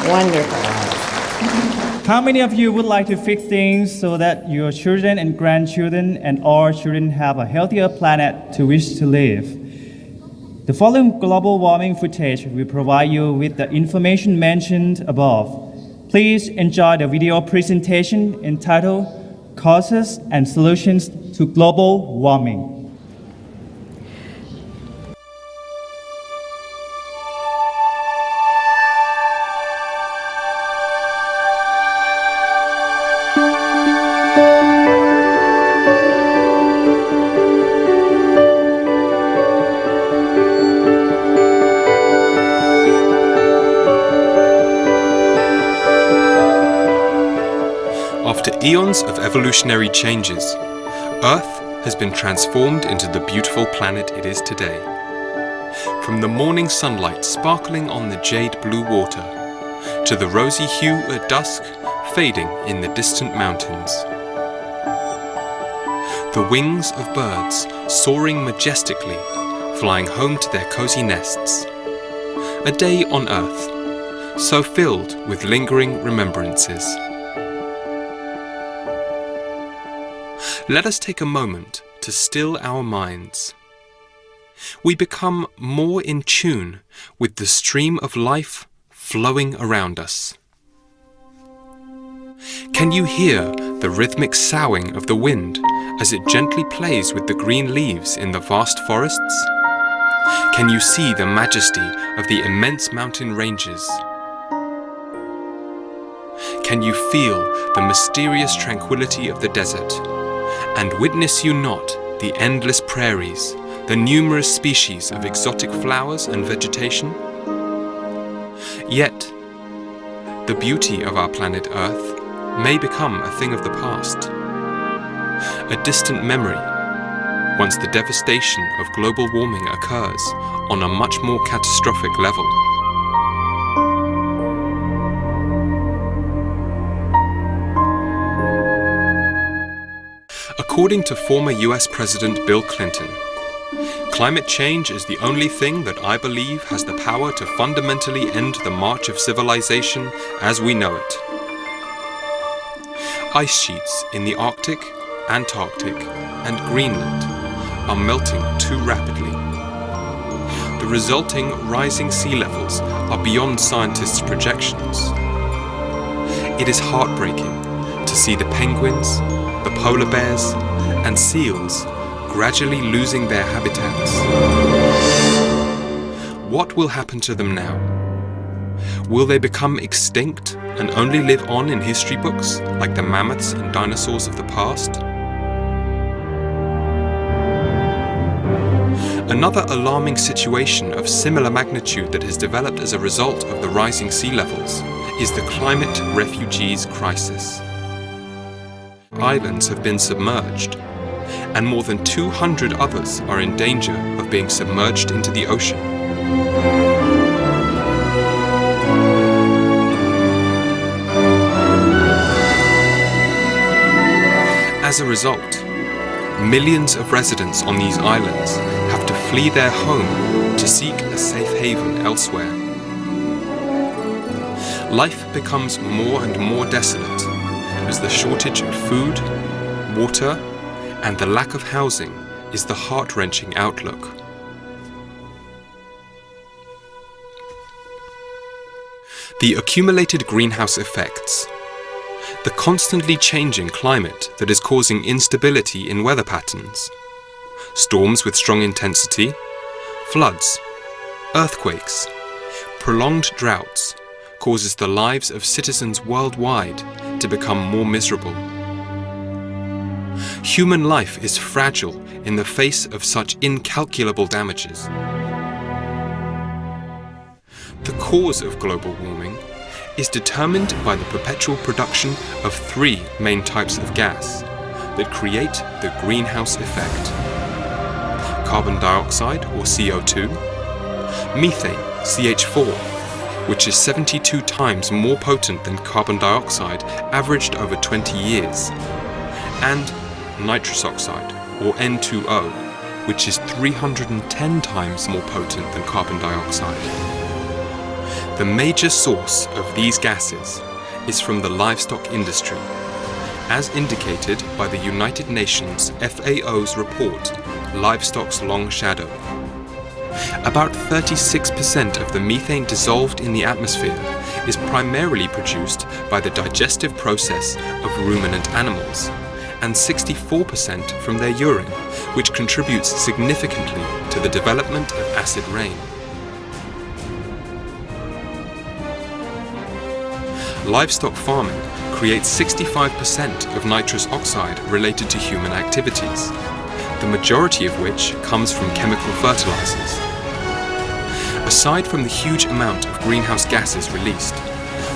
Wonderful. How many of you would like to fix things so that your children and grandchildren and all children have a healthier planet to which to live? The following global warming footage will provide you with the information mentioned above. Please enjoy the video presentation entitled Causes and Solutions to Global Warming. After eons of evolutionary changes, Earth has been transformed into the beautiful planet it is today. From the morning sunlight sparkling on the jade blue water, to the rosy hue at dusk fading in the distant mountains. The wings of birds soaring majestically, flying home to their cozy nests. A day on Earth, so filled with lingering remembrances. Let us take a moment to still our minds. We become more in tune with the stream of life flowing around us. Can you hear the rhythmic soughing of the wind as it gently plays with the green leaves in the vast forests? Can you see the majesty of the immense mountain ranges? Can you feel the mysterious tranquility of the desert? And witness you not the endless prairies, the numerous species of exotic flowers and vegetation? Yet, the beauty of our planet Earth may become a thing of the past, a distant memory, once the devastation of global warming occurs on a much more catastrophic level. According to former US President Bill Clinton, climate change is the only thing that I believe has the power to fundamentally end the march of civilization as we know it. Ice sheets in the Arctic, Antarctic, and Greenland are melting too rapidly. The resulting rising sea levels are beyond scientists' projections. It is heartbreaking to see the penguins, the polar bears, and seals gradually losing their habitats. What will happen to them now? Will they become extinct and only live on in history books like the mammoths and dinosaurs of the past? Another alarming situation of similar magnitude that has developed as a result of the rising sea levels is the climate refugees crisis. Islands have been submerged, and more than 200 others are in danger of being submerged into the ocean. As a result, millions of residents on these islands have to flee their home to seek a safe haven elsewhere. Life becomes more and more desolate as the shortage of food, water, and the lack of housing is the heart-wrenching outlook. The accumulated greenhouse effects, the constantly changing climate that is causing instability in weather patterns, storms with strong intensity, floods, earthquakes, prolonged droughts, causes the lives of citizens worldwide to become more miserable. Human life is fragile in the face of such incalculable damages. The cause of global warming is determined by the perpetual production of three main types of gas that create the greenhouse effect: carbon dioxide, or CO2, methane, CH4, which is 72 times more potent than carbon dioxide averaged over 20 years, and nitrous oxide, or N2O, which is 310 times more potent than carbon dioxide. The major source of these gases is from the livestock industry, as indicated by the United Nations FAO's report, Livestock's Long Shadow. About 36% of the methane dissolved in the atmosphere is primarily produced by the digestive process of ruminant animals, and 64% from their urine, which contributes significantly to the development of acid rain. Livestock farming creates 65% of nitrous oxide related to human activities, the majority of which comes from chemical fertilizers. Aside from the huge amount of greenhouse gases released,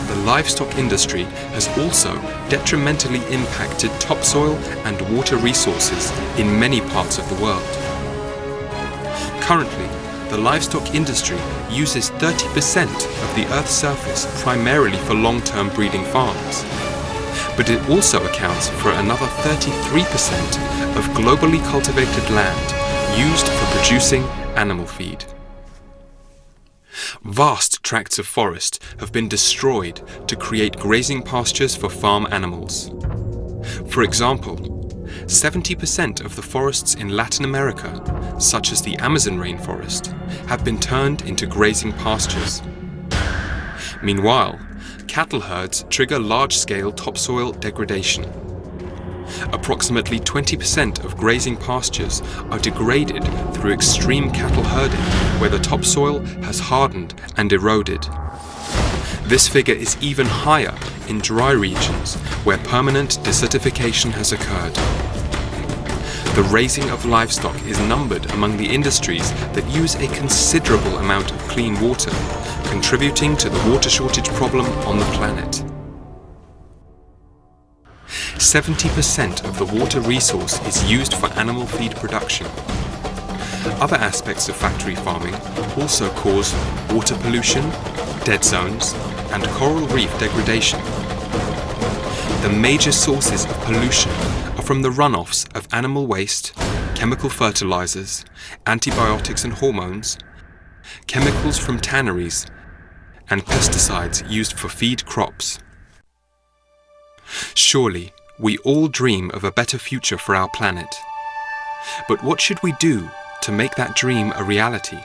the livestock industry has also detrimentally impacted topsoil and water resources in many parts of the world. Currently, the livestock industry uses 30% of the Earth's surface primarily for long-term breeding farms, but it also accounts for another 33% of globally cultivated land used for producing animal feed. Vast tracts of forest have been destroyed to create grazing pastures for farm animals. For example, 70% of the forests in Latin America, such as the Amazon rainforest, have been turned into grazing pastures. Meanwhile, cattle herds trigger large-scale topsoil degradation. Approximately 20% of grazing pastures are degraded through extreme cattle herding, where the topsoil has hardened and eroded. This figure is even higher in dry regions where permanent desertification has occurred. The raising of livestock is numbered among the industries that use a considerable amount of clean water, contributing to the water shortage problem on the planet. 70% of the water resource is used for animal feed production. Other aspects of factory farming also cause water pollution, dead zones, and coral reef degradation. The major sources of pollution are from the runoffs of animal waste, chemical fertilizers, antibiotics and hormones, chemicals from tanneries, and pesticides used for feed crops. Surely, we all dream of a better future for our planet. But what should we do to make that dream a reality?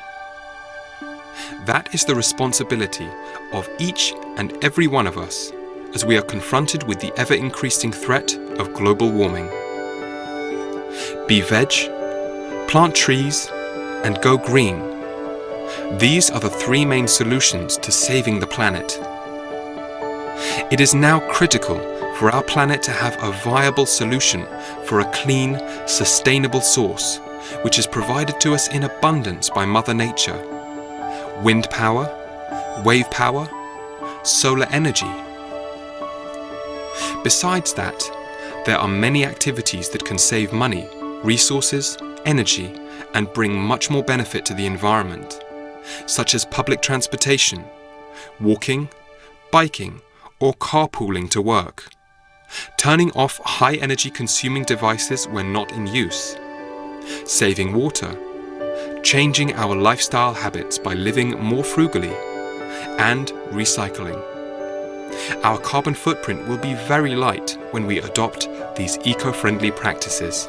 That is the responsibility of each and every one of us as we are confronted with the ever-increasing threat of global warming. Be veg, plant trees, and go green. These are the three main solutions to saving the planet. It is now critical for our planet to have a viable solution for a clean, sustainable source, which is provided to us in abundance by Mother Nature. Wind power, wave power, solar energy. Besides that, there are many activities that can save money, resources, energy, and bring much more benefit to the environment, such as public transportation, walking, biking, or carpooling to work, turning off high-energy consuming devices when not in use, saving water, changing our lifestyle habits by living more frugally, and recycling. Our carbon footprint will be very light when we adopt these eco-friendly practices.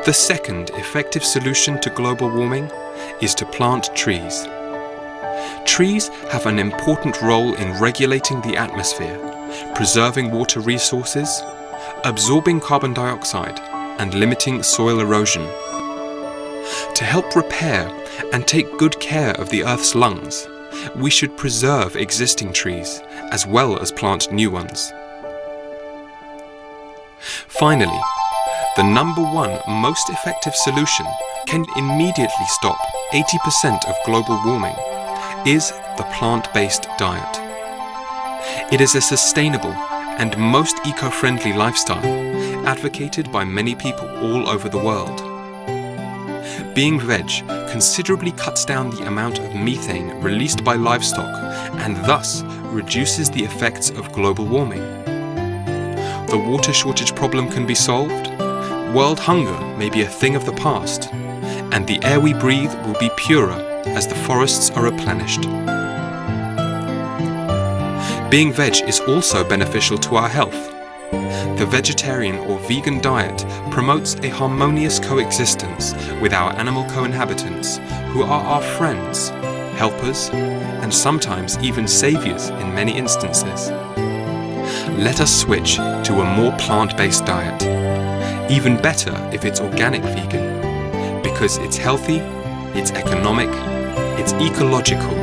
The second effective solution to global warming is to plant trees. Trees have an important role in regulating the atmosphere, preserving water resources, absorbing carbon dioxide, and limiting soil erosion. To help repair and take good care of the Earth's lungs, we should preserve existing trees as well as plant new ones. Finally, the number one most effective solution can immediately stop 80% of global warming is the plant-based diet. It is a sustainable and most eco-friendly lifestyle advocated by many people all over the world. Being veg considerably cuts down the amount of methane released by livestock and thus reduces the effects of global warming. The water shortage problem can be solved, world hunger may be a thing of the past, and the air we breathe will be purer as the forests are replenished. Being veg is also beneficial to our health. The vegetarian or vegan diet promotes a harmonious coexistence with our animal co-inhabitants, who are our friends, helpers, and sometimes even saviors in many instances. Let us switch to a more plant-based diet. Even better if it's organic vegan, because it's healthy, it's economic, it's ecological,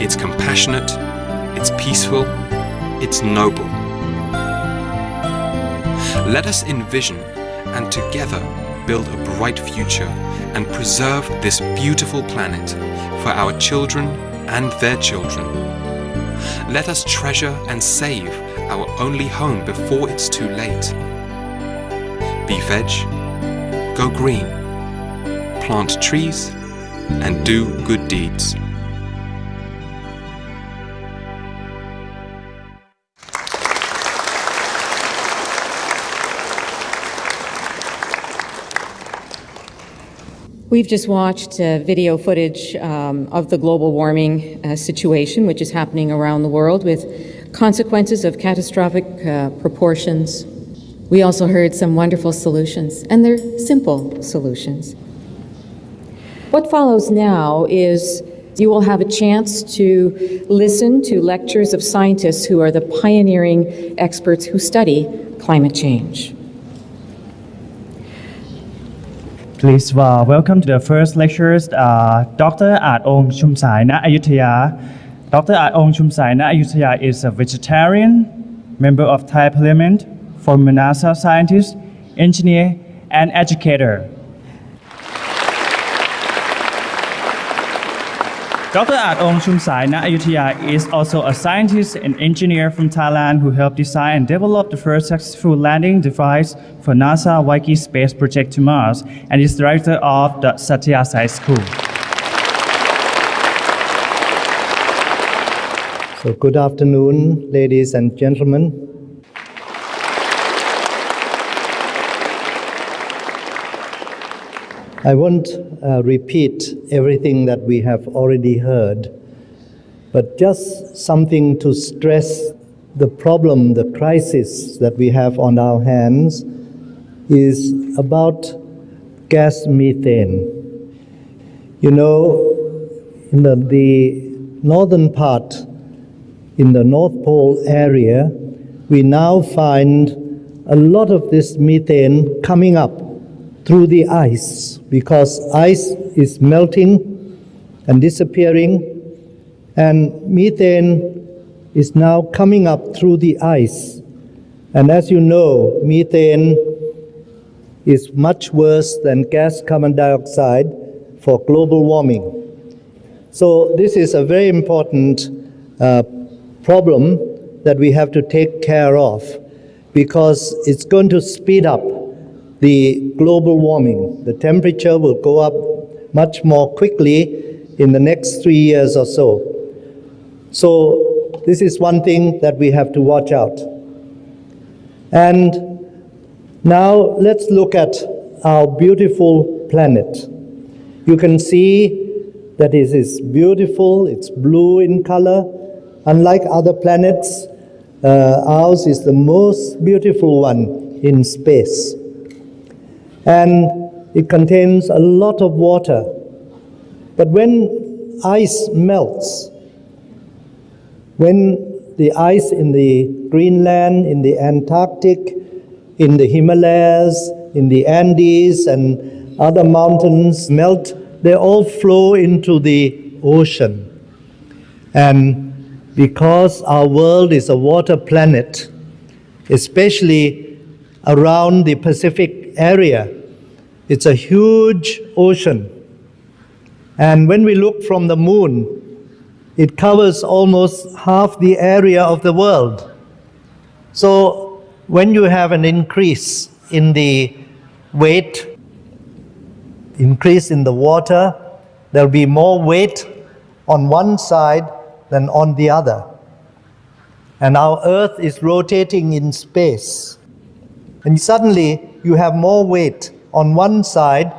it's compassionate, it's peaceful, it's noble. Let us envision and together build a bright future and preserve this beautiful planet for our children and their children. Let us treasure and save our only home before it's too late. Be veg, go green, plant trees, and do good deeds. We've just watched video footage of the global warming situation, which is happening around the world with consequences of catastrophic proportions. We also heard some wonderful solutions, and they're simple solutions. What follows now is you will have a chance to listen to lectures of scientists who are the pioneering experts who study climate change. Please welcome to the first lecturers, Dr. Ong Chumsai Na Ayutthaya. Dr. Ong Chumsai Na Ayutthaya is a vegetarian, member of Thai Parliament, former NASA scientist, engineer, and educator. Dr. Ong Chumsai Na Ayutthaya is also a scientist and engineer from Thailand who helped design and develop the first successful landing device for NASA Waikiki space project to Mars, and is director of the Satya Sai School. So good afternoon, ladies and gentlemen. I won't repeat everything that we have already heard, but just something to stress the problem, the crisis that we have on our hands is about gas methane. You know, in the northern part, in the North Pole area, we now find a lot of this methane coming up through the ice, because ice is melting and disappearing, and methane is now coming up through the ice. And as you know, methane is much worse than gas carbon dioxide for global warming. So this is a very important problem that we have to take care of, because it's going to speed up the global warming. The temperature will go up much more quickly in the next 3 years or so. So this is one thing that we have to watch out. And now let's look at our beautiful planet. You can see that it is beautiful, it's blue in color. Unlike other planets, ours is the most beautiful one in space. And it contains a lot of water. But when ice melts, when the ice in the Greenland, in the Antarctic, in the Himalayas, in the Andes and other mountains melt, they all flow into the ocean. And because our world is a water planet, especially around the Pacific area, it's a huge ocean. And when we look from the moon, it covers almost half the area of the world. So when you have an increase in the weight, increase in the water, there'll be more weight on one side than on the other. And our Earth is rotating in space. And suddenly you have more weight on one side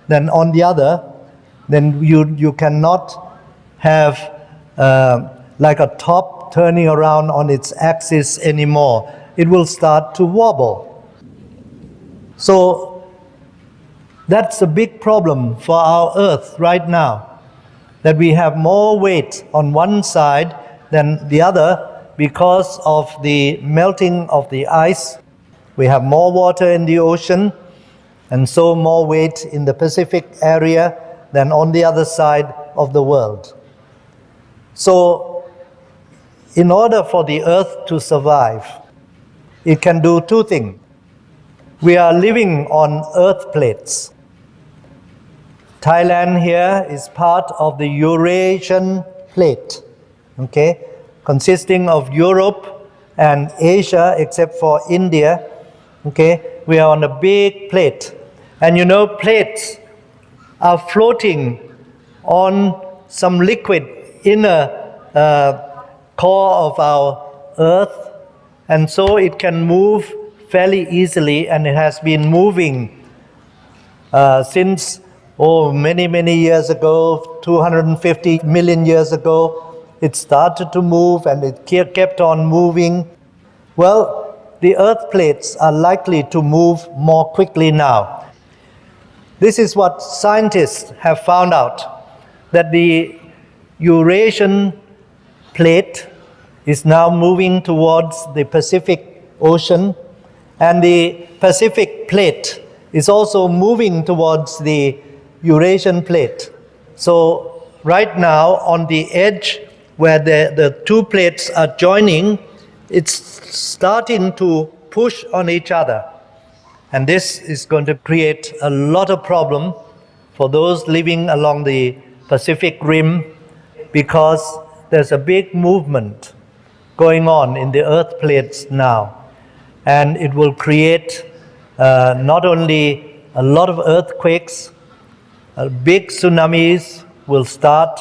than on the other. then you cannot have like a top turning around on its axis anymore. It will start to wobble. So that's a big problem for our Earth right now, that we have more weight on one side than the other because of the melting of the ice. We have more water in the ocean, and so more weight in the Pacific area than on the other side of the world. So, in order for the Earth to survive, it can do two things. We are living on Earth plates. Thailand here is part of the Eurasian plate, okay, consisting of Europe and Asia, except for India. Okay, we are on a big plate. And you know, plates are floating on some liquid inner core of our Earth, and so it can move fairly easily, and it has been moving since many years ago, 250 million years ago. It started to move and it kept on moving. Well, the Earth plates are likely to move more quickly now. This is what scientists have found out, that the Eurasian plate is now moving towards the Pacific Ocean, and the Pacific plate is also moving towards the Eurasian plate. So right now, on the edge where the two plates are joining, it's starting to push on each other. And this is going to create a lot of problem for those living along the Pacific Rim, because there's a big movement going on in the Earth plates now. And it will create not only a lot of earthquakes, big tsunamis will start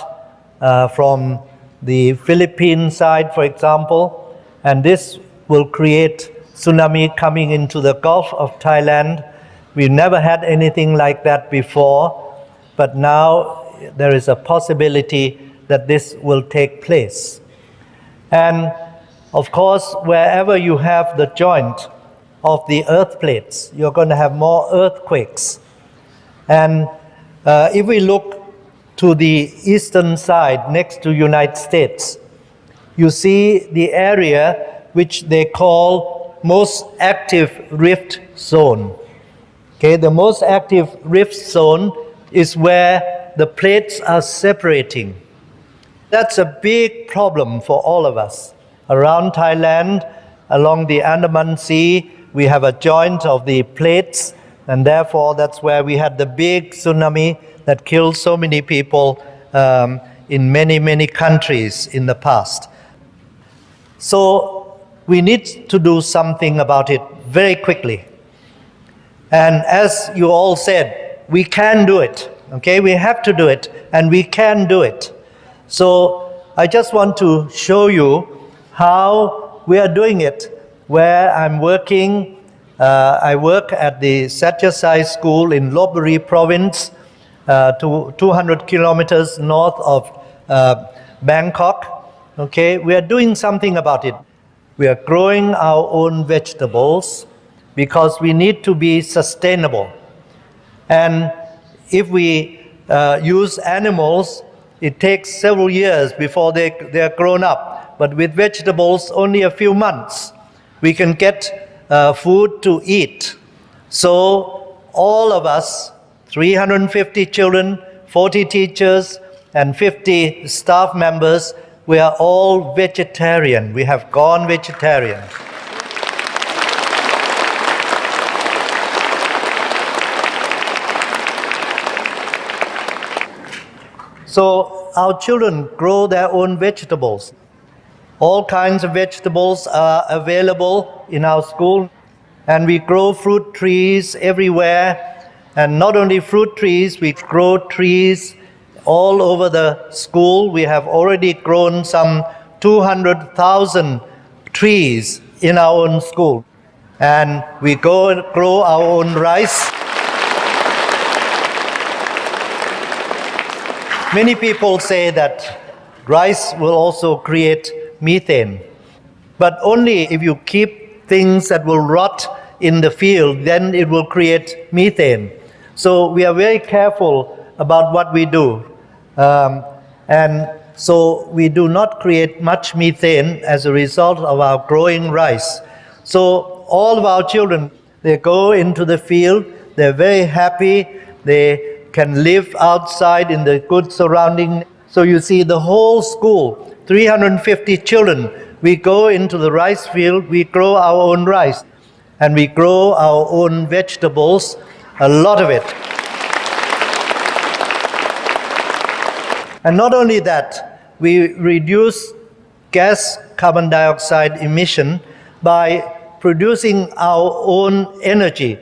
from the Philippine side, for example, and this will create tsunami coming into the Gulf of Thailand. We've never had anything like that before, but now there is a possibility that this will take place. And of course, wherever you have the joint of the earth plates, you're going to have more earthquakes. And if we look to the eastern side next to United States, you see the area which they call most active rift zone. Okay, the most active rift zone is where the plates are separating. That's a big problem for all of us. Around Thailand, along the Andaman Sea, we have a joint of the plates, and therefore that's where we had the big tsunami that killed so many people in many countries in the past. So we need to do something about it very quickly. And as you all said, we can do it. Okay, we have to do it, and we can do it. So I just want to show you how we are doing it, where I'm working. I work at the Satyasai School in Lopburi province, 200 kilometers north of Bangkok. Okay, we are doing something about it. We are growing our own vegetables because we need to be sustainable. And if we use animals, it takes several years before they are grown up. But with vegetables, only a few months, we can get food to eat. So all of us, 350 children, 40 teachers, and 50 staff members, we are all vegetarian. We have gone vegetarian. So our children grow their own vegetables. All kinds of vegetables are available in our school, and we grow fruit trees everywhere. And not only fruit trees, we grow trees all over the school. We have already grown some 200,000 trees in our own school. And we go and grow our own rice. Many people say that rice will also create methane, but only if you keep things that will rot in the field, then it will create methane. So we are very careful about what we do. And so we do not create much methane as a result of our growing rice. So all of our children, they go into the field, they're very happy, they can live outside in the good surrounding. So you see the whole school, 350 children, we go into the rice field, we grow our own rice, and we grow our own vegetables, a lot of it. And not only that, we reduce gas carbon dioxide emission by producing our own energy.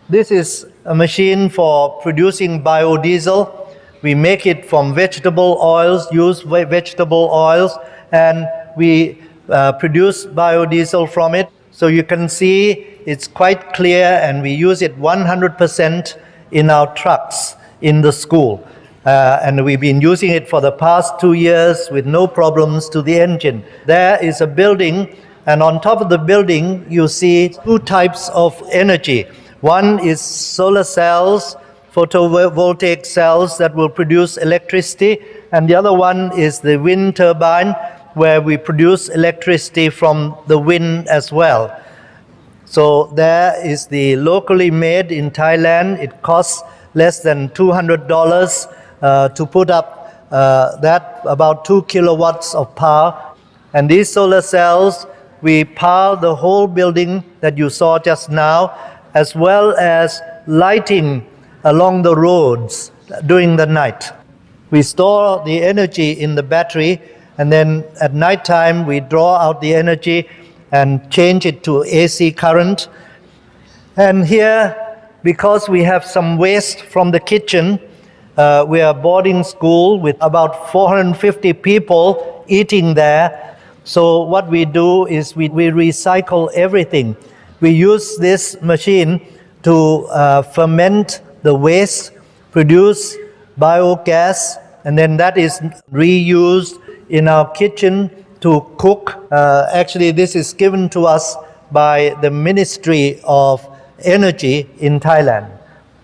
This is a machine for producing biodiesel. We make it from vegetable oils, use vegetable oils, and we produce biodiesel from it. So you can see it's quite clear, and we use it 100% in our trucks in the school. And we've been using it for the past 2 years with no problems to the engine. There is a building, and on top of the building, you see two types of energy. One is solar cells, photovoltaic cells that will produce electricity, and the other one is the wind turbine, where we produce electricity from the wind as well. So there is the locally made in Thailand. It costs less than $200 to put up that, about 2 kilowatts of power. And these solar cells, we power the whole building that you saw just now, as well as lighting along the roads during the night. We store the energy in the battery, and then at night time we draw out the energy and change it to AC current. And here, because we have some waste from the kitchen, we are a boarding school with about 450 people eating there. So what we do is we recycle everything. We use this machine to ferment the waste, produce biogas, and then that is reused in our kitchen to cook. Actually, this is given to us by the Ministry of Energy in Thailand.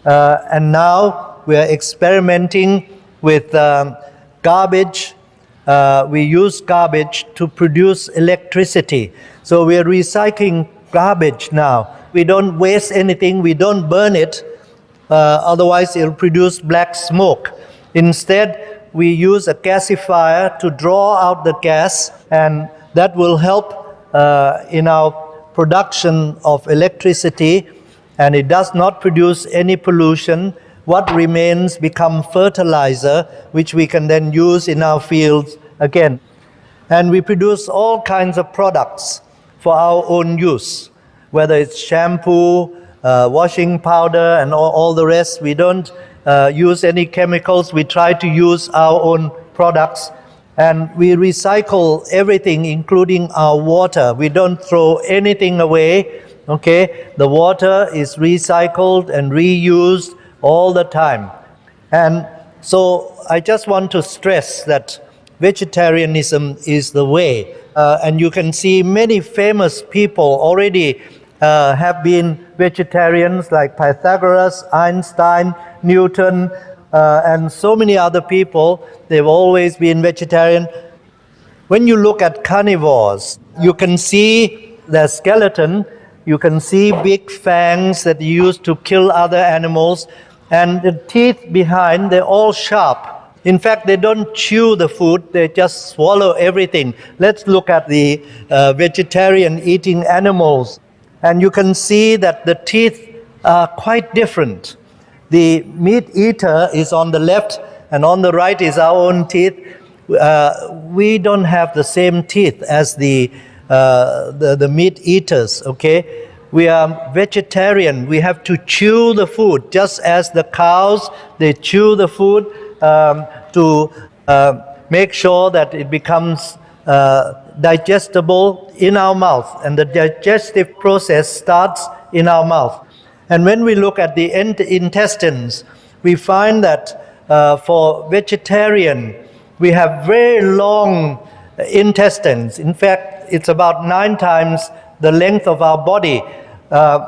And now we are experimenting with garbage. We use garbage to produce electricity. So we are recycling garbage now. We don't waste anything, we don't burn it, otherwise it'll produce black smoke. Instead, we use a gasifier to draw out the gas, and that will help in our production of electricity, and it does not produce any pollution. What remains become fertilizer, which we can then use in our fields again. And we produce all kinds of products for our own use, whether it's shampoo, washing powder, and all the rest. We don't use any chemicals. We try to use our own products, and we recycle everything, including our water. We don't throw anything away, okay? The water is recycled and reused all the time. And so I just want to stress that vegetarianism is the way. And you can see many famous people already have been vegetarians, like Pythagoras, Einstein, Newton, and so many other people. They've always been vegetarian. When you look at carnivores, you can see their skeleton, you can see big fangs that you use to kill other animals, and the teeth behind, they're all sharp. In fact, they don't chew the food, they just swallow everything. Let's look at the vegetarian eating animals. And you can see that the teeth are quite different. The meat eater is on the left, and on the right is our own teeth. We don't have the same teeth as the meat eaters, okay? We are vegetarian. We have to chew the food, just as the cows, they chew the food to make sure that it becomes digestible in our mouth, and the digestive process starts in our mouth. And when we look at the intestines, we find that for vegetarian, we have very long intestines. In fact, it's about 9 times the length of our body,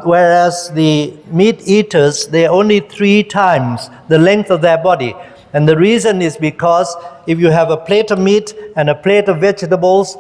whereas the meat eaters, they're only 3 times the length of their body. And the reason is because if you have a plate of meat and a plate of vegetables,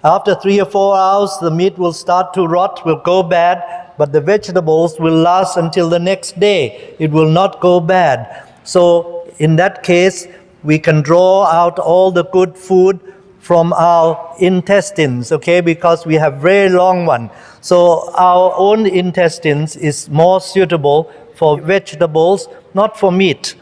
after 3 or 4 hours, the meat will start to rot, will go bad, but the vegetables will last until the next day. It will not go bad. So in that case, we can draw out all the good food from our intestines, okay, because we have very long one. So our own intestines is more suitable for vegetables, not for meat.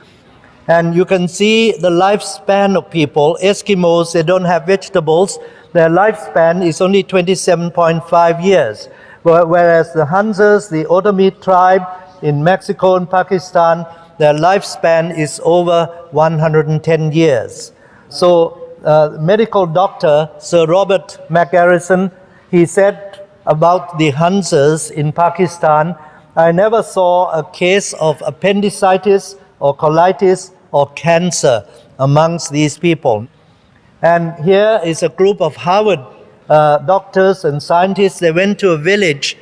And you can see the lifespan of people. Eskimos, they don't have vegetables. Their lifespan is only 27.5 years. Whereas the Hansas, the Otomi tribe in Mexico and Pakistan, their lifespan is over 110 years. So medical doctor Sir Robert McGarrison, he said about the Hansas in Pakistan, I never saw a case of appendicitis or colitis or cancer amongst these people. And here is a group of Harvard doctors and scientists. They went to a village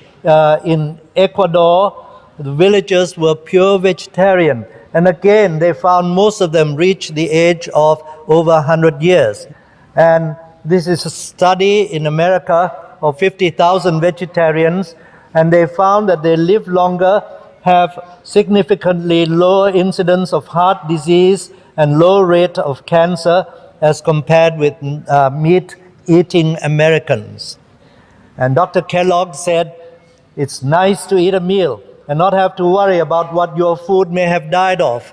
in Ecuador. The villagers were pure vegetarian. And again, they found most of them reached the age of over 100 years. And this is a study in America of 50,000 vegetarians, and they found that they live longer, have significantly lower incidence of heart disease and low rate of cancer as compared with meat-eating Americans. And Dr. Kellogg said, it's nice to eat a meal and not have to worry about what your food may have died of.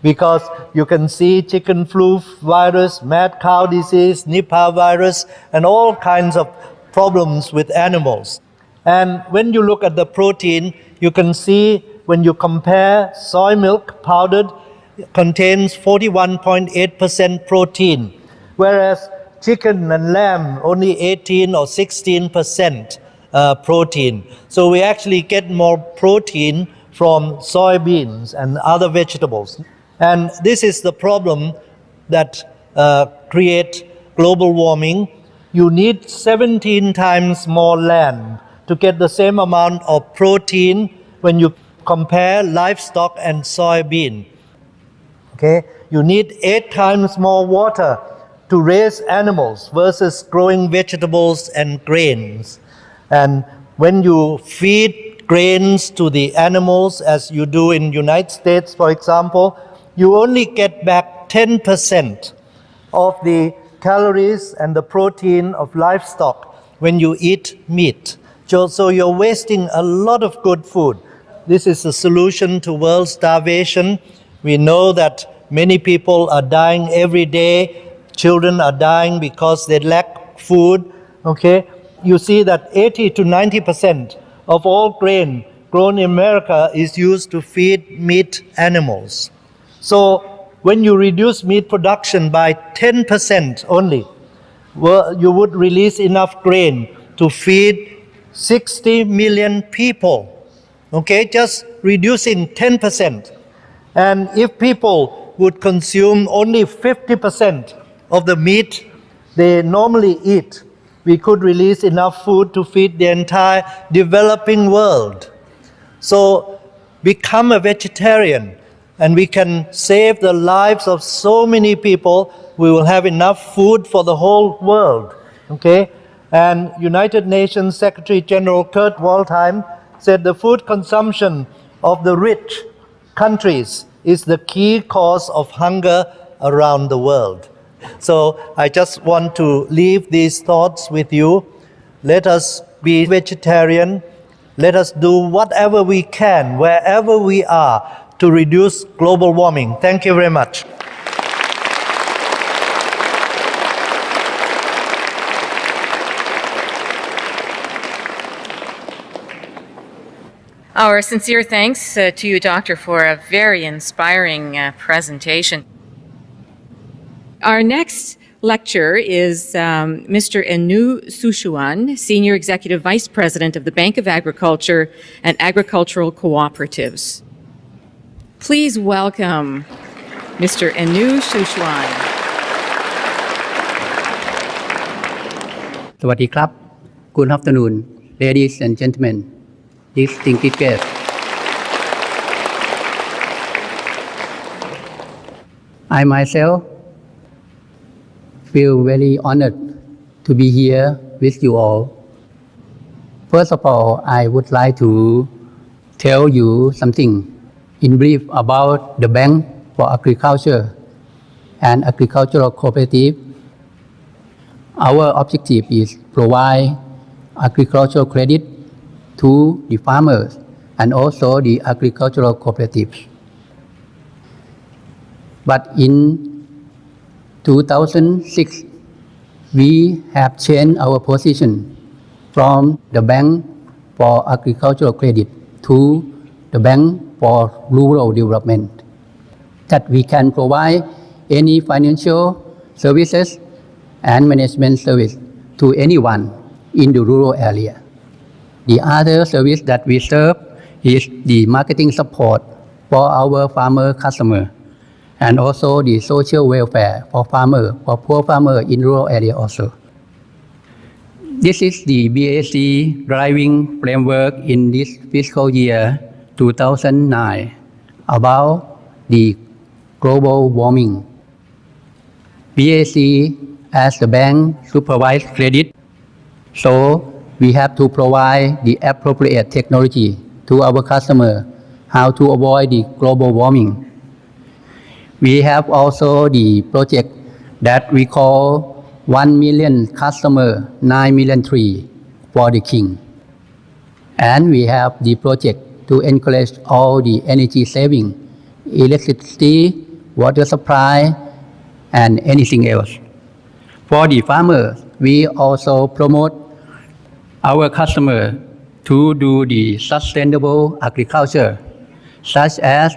Because you can see chicken flu virus, mad cow disease, Nipah virus, and all kinds of problems with animals. And when you look at the protein, you can see when you compare soy milk powdered, it contains 41.8% protein, whereas chicken and lamb only 18 or 16% protein. So we actually get more protein from soybeans and other vegetables. And this is the problem that creates global warming. You need 17 times more land to get the same amount of protein when you compare livestock and soybean. Okay? You need 8 times more water to raise animals versus growing vegetables and grains. And when you feed grains to the animals, as you do in the United States, for example, you only get back 10% of the calories and the protein of livestock when you eat meat. So you're wasting a lot of good food. This is the solution to world starvation. We know that many people are dying every day. Children are dying because they lack food. Okay? You see that 80 to 90% of all grain grown in America is used to feed meat animals. So when you reduce meat production by 10% only, you would release enough grain to feed 60 million people. Okay, just reducing 10%. And if people would consume only 50% of the meat they normally eat, we could release enough food to feed the entire developing world. So become a vegetarian and we can save the lives of so many people. We will have enough food for the whole world. Okay? And United Nations Secretary General Kurt Waldheim said the food consumption of the rich countries is the key cause of hunger around the world. So I just want to leave these thoughts with you. Let us be vegetarian. Let us do whatever we can, wherever we are, to reduce global warming. Thank you very much. Our sincere thanks to you, Doctor, for a very inspiring presentation. Our next lecturer is Mr. Enu Sushuan, Senior Executive Vice President of the Bank of Agriculture and Agricultural Cooperatives. Please welcome Mr. Enu Shushwan. สวัสดีครับ Good afternoon, ladies and gentlemen, distinguished guests. I myself feel very honored to be here with you all. First of all, I would like to tell you something in brief about the Bank for Agriculture and Agricultural Cooperative. Our objective is provide agricultural credit to the farmers and also the agricultural cooperatives. But in 2006, we have changed our position from the Bank for Agricultural Credit to the Bank for Rural Development, that we can provide any financial services and management service to anyone in the rural area. The other service that we serve is the marketing support for our farmer customer and also the social welfare for poor farmer in rural area also. This is the BAC driving framework in this fiscal year 2009 about the global warming. BAC as the bank supervised credit, so we have to provide the appropriate technology to our customer how to avoid the global warming. We have also the project that we call 1 million customer, 9 million tree for the king. And we have the project to encourage all the energy saving, electricity, water supply, and anything else. For the farmers, we also promote our customer to do the sustainable agriculture, such as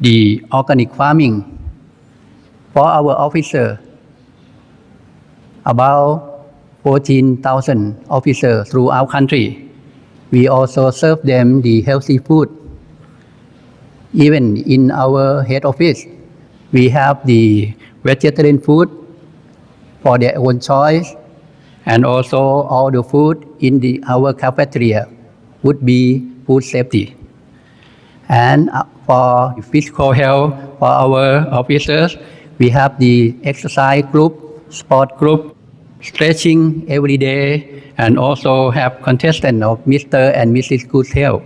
the organic farming. For our officer, about 14,000 officers throughout country, we also serve them the healthy food. Even in our head office, we have the vegetarian food for their own choice, and also all the food in our cafeteria would be food safety. And for physical health for our officers, we have the exercise group, sport group, stretching every day, and also have contestant of Mr. and Mrs. Good Health.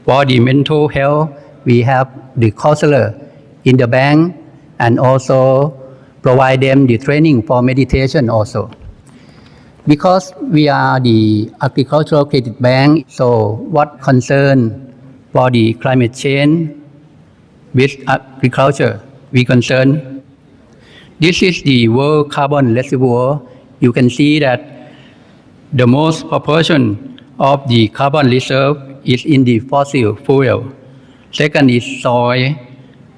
For the mental health, we have the counselor in the bank and also provide them the training for meditation also. Because we are the agricultural credit bank, so what concern for the climate change with agriculture we concern. This is the world carbon reservoir. You can see that the most proportion of the carbon reserve is in the fossil fuel. Second is soil.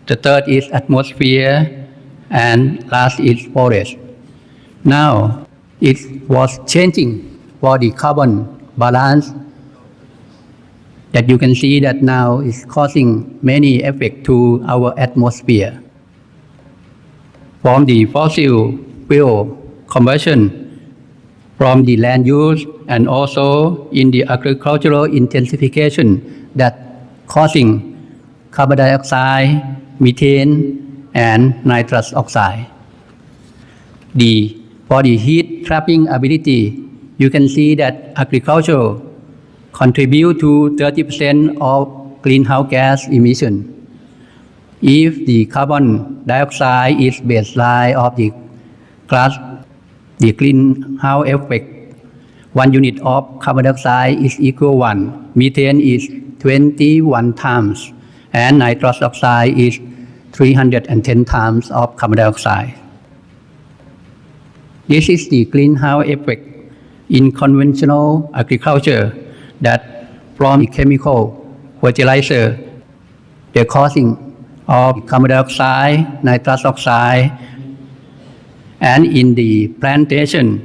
The third is atmosphere. And last is forest. Now, it was changing for the carbon balance that you can see that now is causing many effects to our atmosphere. From the fossil fuel combustion, from the land use, and also in the agricultural intensification that causing carbon dioxide, methane, and nitrous oxide. For the heat trapping ability, you can see that agriculture contribute to 30% of greenhouse gas emission. If the carbon dioxide is baseline of the greenhouse effect, 1 unit of carbon dioxide is equal 1. Methane is 21 times, and nitrous oxide is 310 times of carbon dioxide. This is the greenhouse effect in conventional agriculture that from the chemical fertilizer, they're causing of carbon dioxide, nitrous oxide, and in the plantation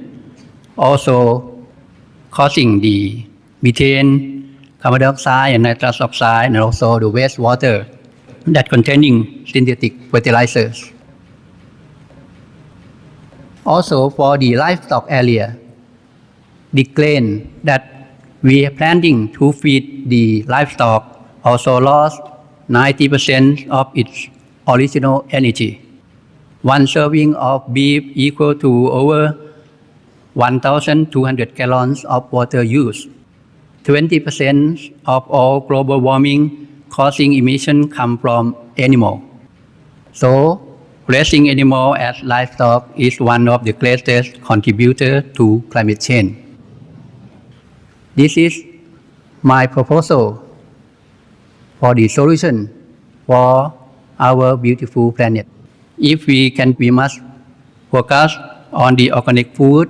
also causing the methane, carbon dioxide, and nitrous oxide, and also the wastewater. that containing synthetic fertilizers. Also, for the livestock area, the grain that we are planting to feed the livestock also lost 90% of its original energy. One serving of beef equal to over 1,200 gallons of water used. 20% of all global warming causing emission come from animal. So, raising animal as livestock is one of the greatest contributor to climate change. This is my proposal for the solution for our beautiful planet. If we must focus on the organic food,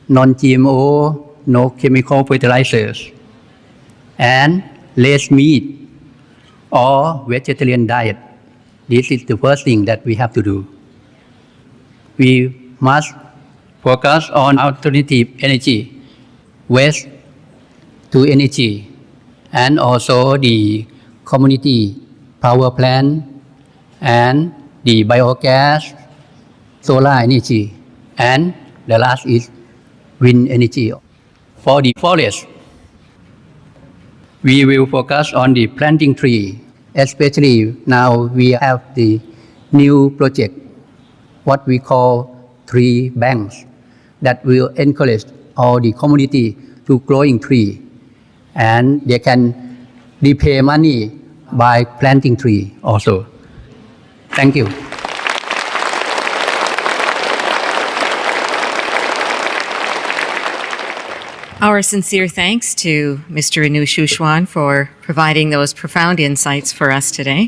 non-GMO, no chemical fertilizers, and less meat or vegetarian diet. This is the first thing that we have to do. We must focus on alternative energy, waste to energy, and also the community power plant and the biogas, solar energy, and the last is wind energy. For the forest, we will focus on the planting tree, especially now we have the new project, what we call tree banks, that will encourage all the community to growing tree, and they can repay money by planting tree also. Thank you. Our sincere thanks to Mr. Anu Shushwan for providing those profound insights for us today.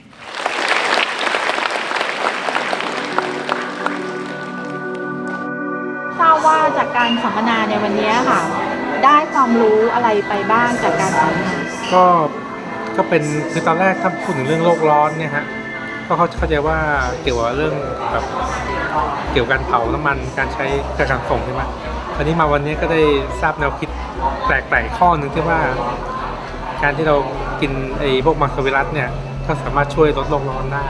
ทราบว่าจากการสัมมนาในวันนี้ค่ะได้ความรู้อะไรไปบ้างจากการสัมมนาก็เป็นคือตอนแรกถ้าพูดถึงเรื่องโลกร้อนเนี่ยฮะก็เข้าใจว่าเกี่ยวกับเรื่องแบบเกี่ยวกับการเผาน้ำมันการใช้การส่งใช่ไหมอันนี้มาวันนี้ก็ได้ทราบแนวคิดแปลกๆข้อหนึ่งที่ว่าการที่เรากินไอ้พวกมังสวิรัติเนี่ยก็สามารถช่วยลดโลกร้อนได้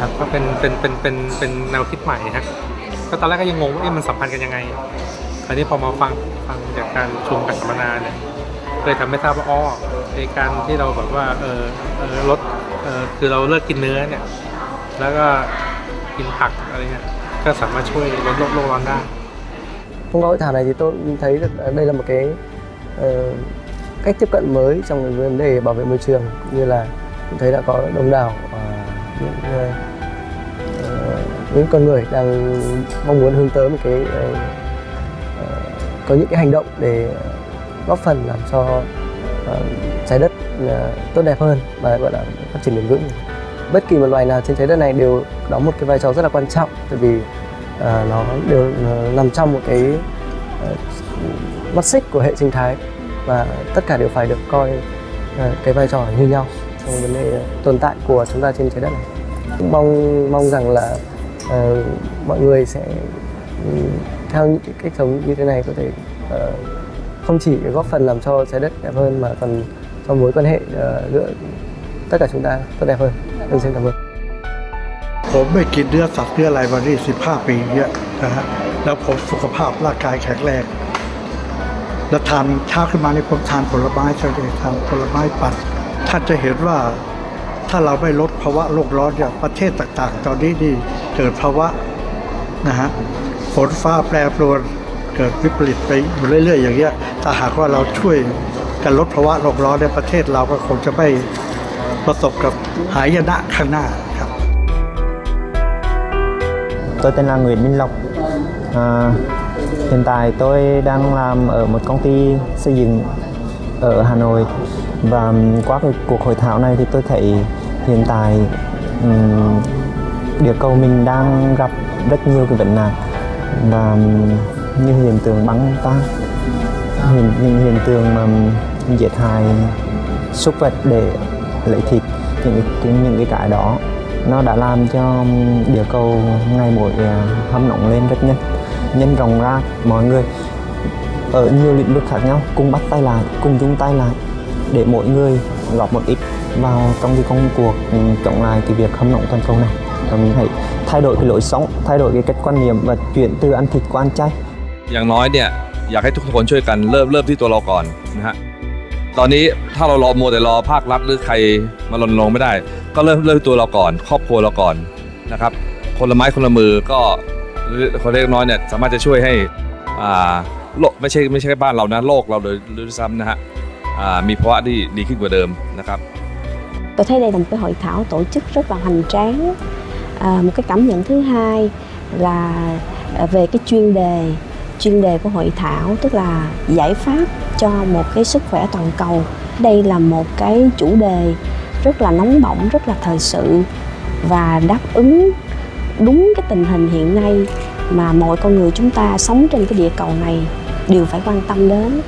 ครับก็เป็นแนวคิดใหม่ฮะก็ตอนแรกก็ยังงงว่ามันสัมพันธ์กันยังไงอันนี้พอมาฟังจากการชมการสัมมนาเนี่ยเลยทำให้ทราบว่าในการที่เราแบบว่าลดคือเราเลิกกินเนื้อเนี่ยแล้วก็กินผักอะไรเงี้ยก็สามารถช่วยลดโลกร้อนได้ Thông qua hội thảo này thì tôi thấy được đây là một cái cách tiếp cận mới trong cái vấn đề bảo vệ môi trường, cũng như là tôi thấy đã có đông đảo những con người đang mong muốn hướng tới một cái có những cái hành động để góp phần làm cho trái đất tốt đẹp hơn và gọi là phát triển bền vững. Bất kỳ một loài nào trên trái đất này đều đóng một cái vai trò rất là quan trọng, tại vì nó đều nằm trong một cái mắt xích của hệ sinh thái và tất cả đều phải được coi cái vai trò như nhau trong vấn đề tồn tại của chúng ta trên trái đất này. Mong rằng là mọi người sẽ theo những cái cách sống như thế này có thể không chỉ góp phần làm cho trái đất đẹp hơn mà còn cho mối quan hệ giữa tất cả chúng ta tốt đẹp hơn. Xin cảm ơn. ผมไม่กินเนื้อสัตว์เนื้ออะไรมานี่15 ปีเนี่ยนะฮะแล้วผมสุขภาพร่างกายแข็งแรงแล้วทานเช้าขึ้นมานี่ผมทานผลไม้ใช่ไหมทานผลไม้ปั่นท่านจะเห็นว่าถ้าเราไม่ลดภาวะโลกร้อนเนี่ยประเทศต่างๆตอนนี้นี่เกิดภาวะนะฮะฝนฟ้าแปรปรวนเกิดวิปริตไปเรื่อยๆอย่างเงี้ยถ้าหากว่าเราช่วยกันลดภาวะโลกร้อนในประเทศเราก็คงจะไม่ประสบกับหายนะข้างหน้าครับ Tôi tên là Nguyễn Minh Lộc. Hiện tại tôi đang làm ở một công ty xây dựng ở Hà Nội, và qua cái cuộc hội thảo này thì tôi thấy hiện tại địa cầu mình đang gặp rất nhiều cái vấn nạn, và như hiện tượng băng tan, những hiện tượng mà giết hại súc vật để lấy thịt, những cái đó nó đã làm cho địa cầu ngày một hâm nóng lên rất nhanh, nhân rộng ra mọi người ở nhiều lĩnh vực khác nhau cùng bắt tay lại, cùng chung tay lại để mỗi người góp một ít vào trong cái công cuộc chống lại cái việc hâm nóng toàn cầu này. Và mình hãy thay đổi cái lối sống, thay đổi cái cách quan niệm và chuyển từ ăn thịt qua ăn chay. อย่างน้อยเนี่ยอยากให้ทุกคนช่วยกันเริ่มที่ตัวเราก่อนนะฮะตอนนี้ถ้าเรารอมัวแต่รอภาครัฐหรือใครมารณรงค์ไม่ได้ก็เริ่มที่ตัวเราก่อนครอบครัวเราก่อนนะครับคนละไม้คนละมือก็คนเล็กน้อยเนี่ยสามารถจะช่วยให้โลกไม่ใช่แค่บ้านเรานะโลกเราโดยซ้ำนะฮะมีภาวะที่ดีขึ้นกว่าเดิมนะครับ Tôi thấy đây là một cái hội thảo tổ chức rất là hoành tráng. Một cái cảm nhận thứ hai là về cái chuyên đề của hội thảo, tức là giải pháp cho một cái sức khỏe toàn cầu. Đây là một cái chủ đề rất là nóng bỏng, rất là thời sự và đáp ứng đúng cái tình hình hiện nay mà mọi con người chúng ta sống trên cái địa cầu này đều phải quan tâm đến.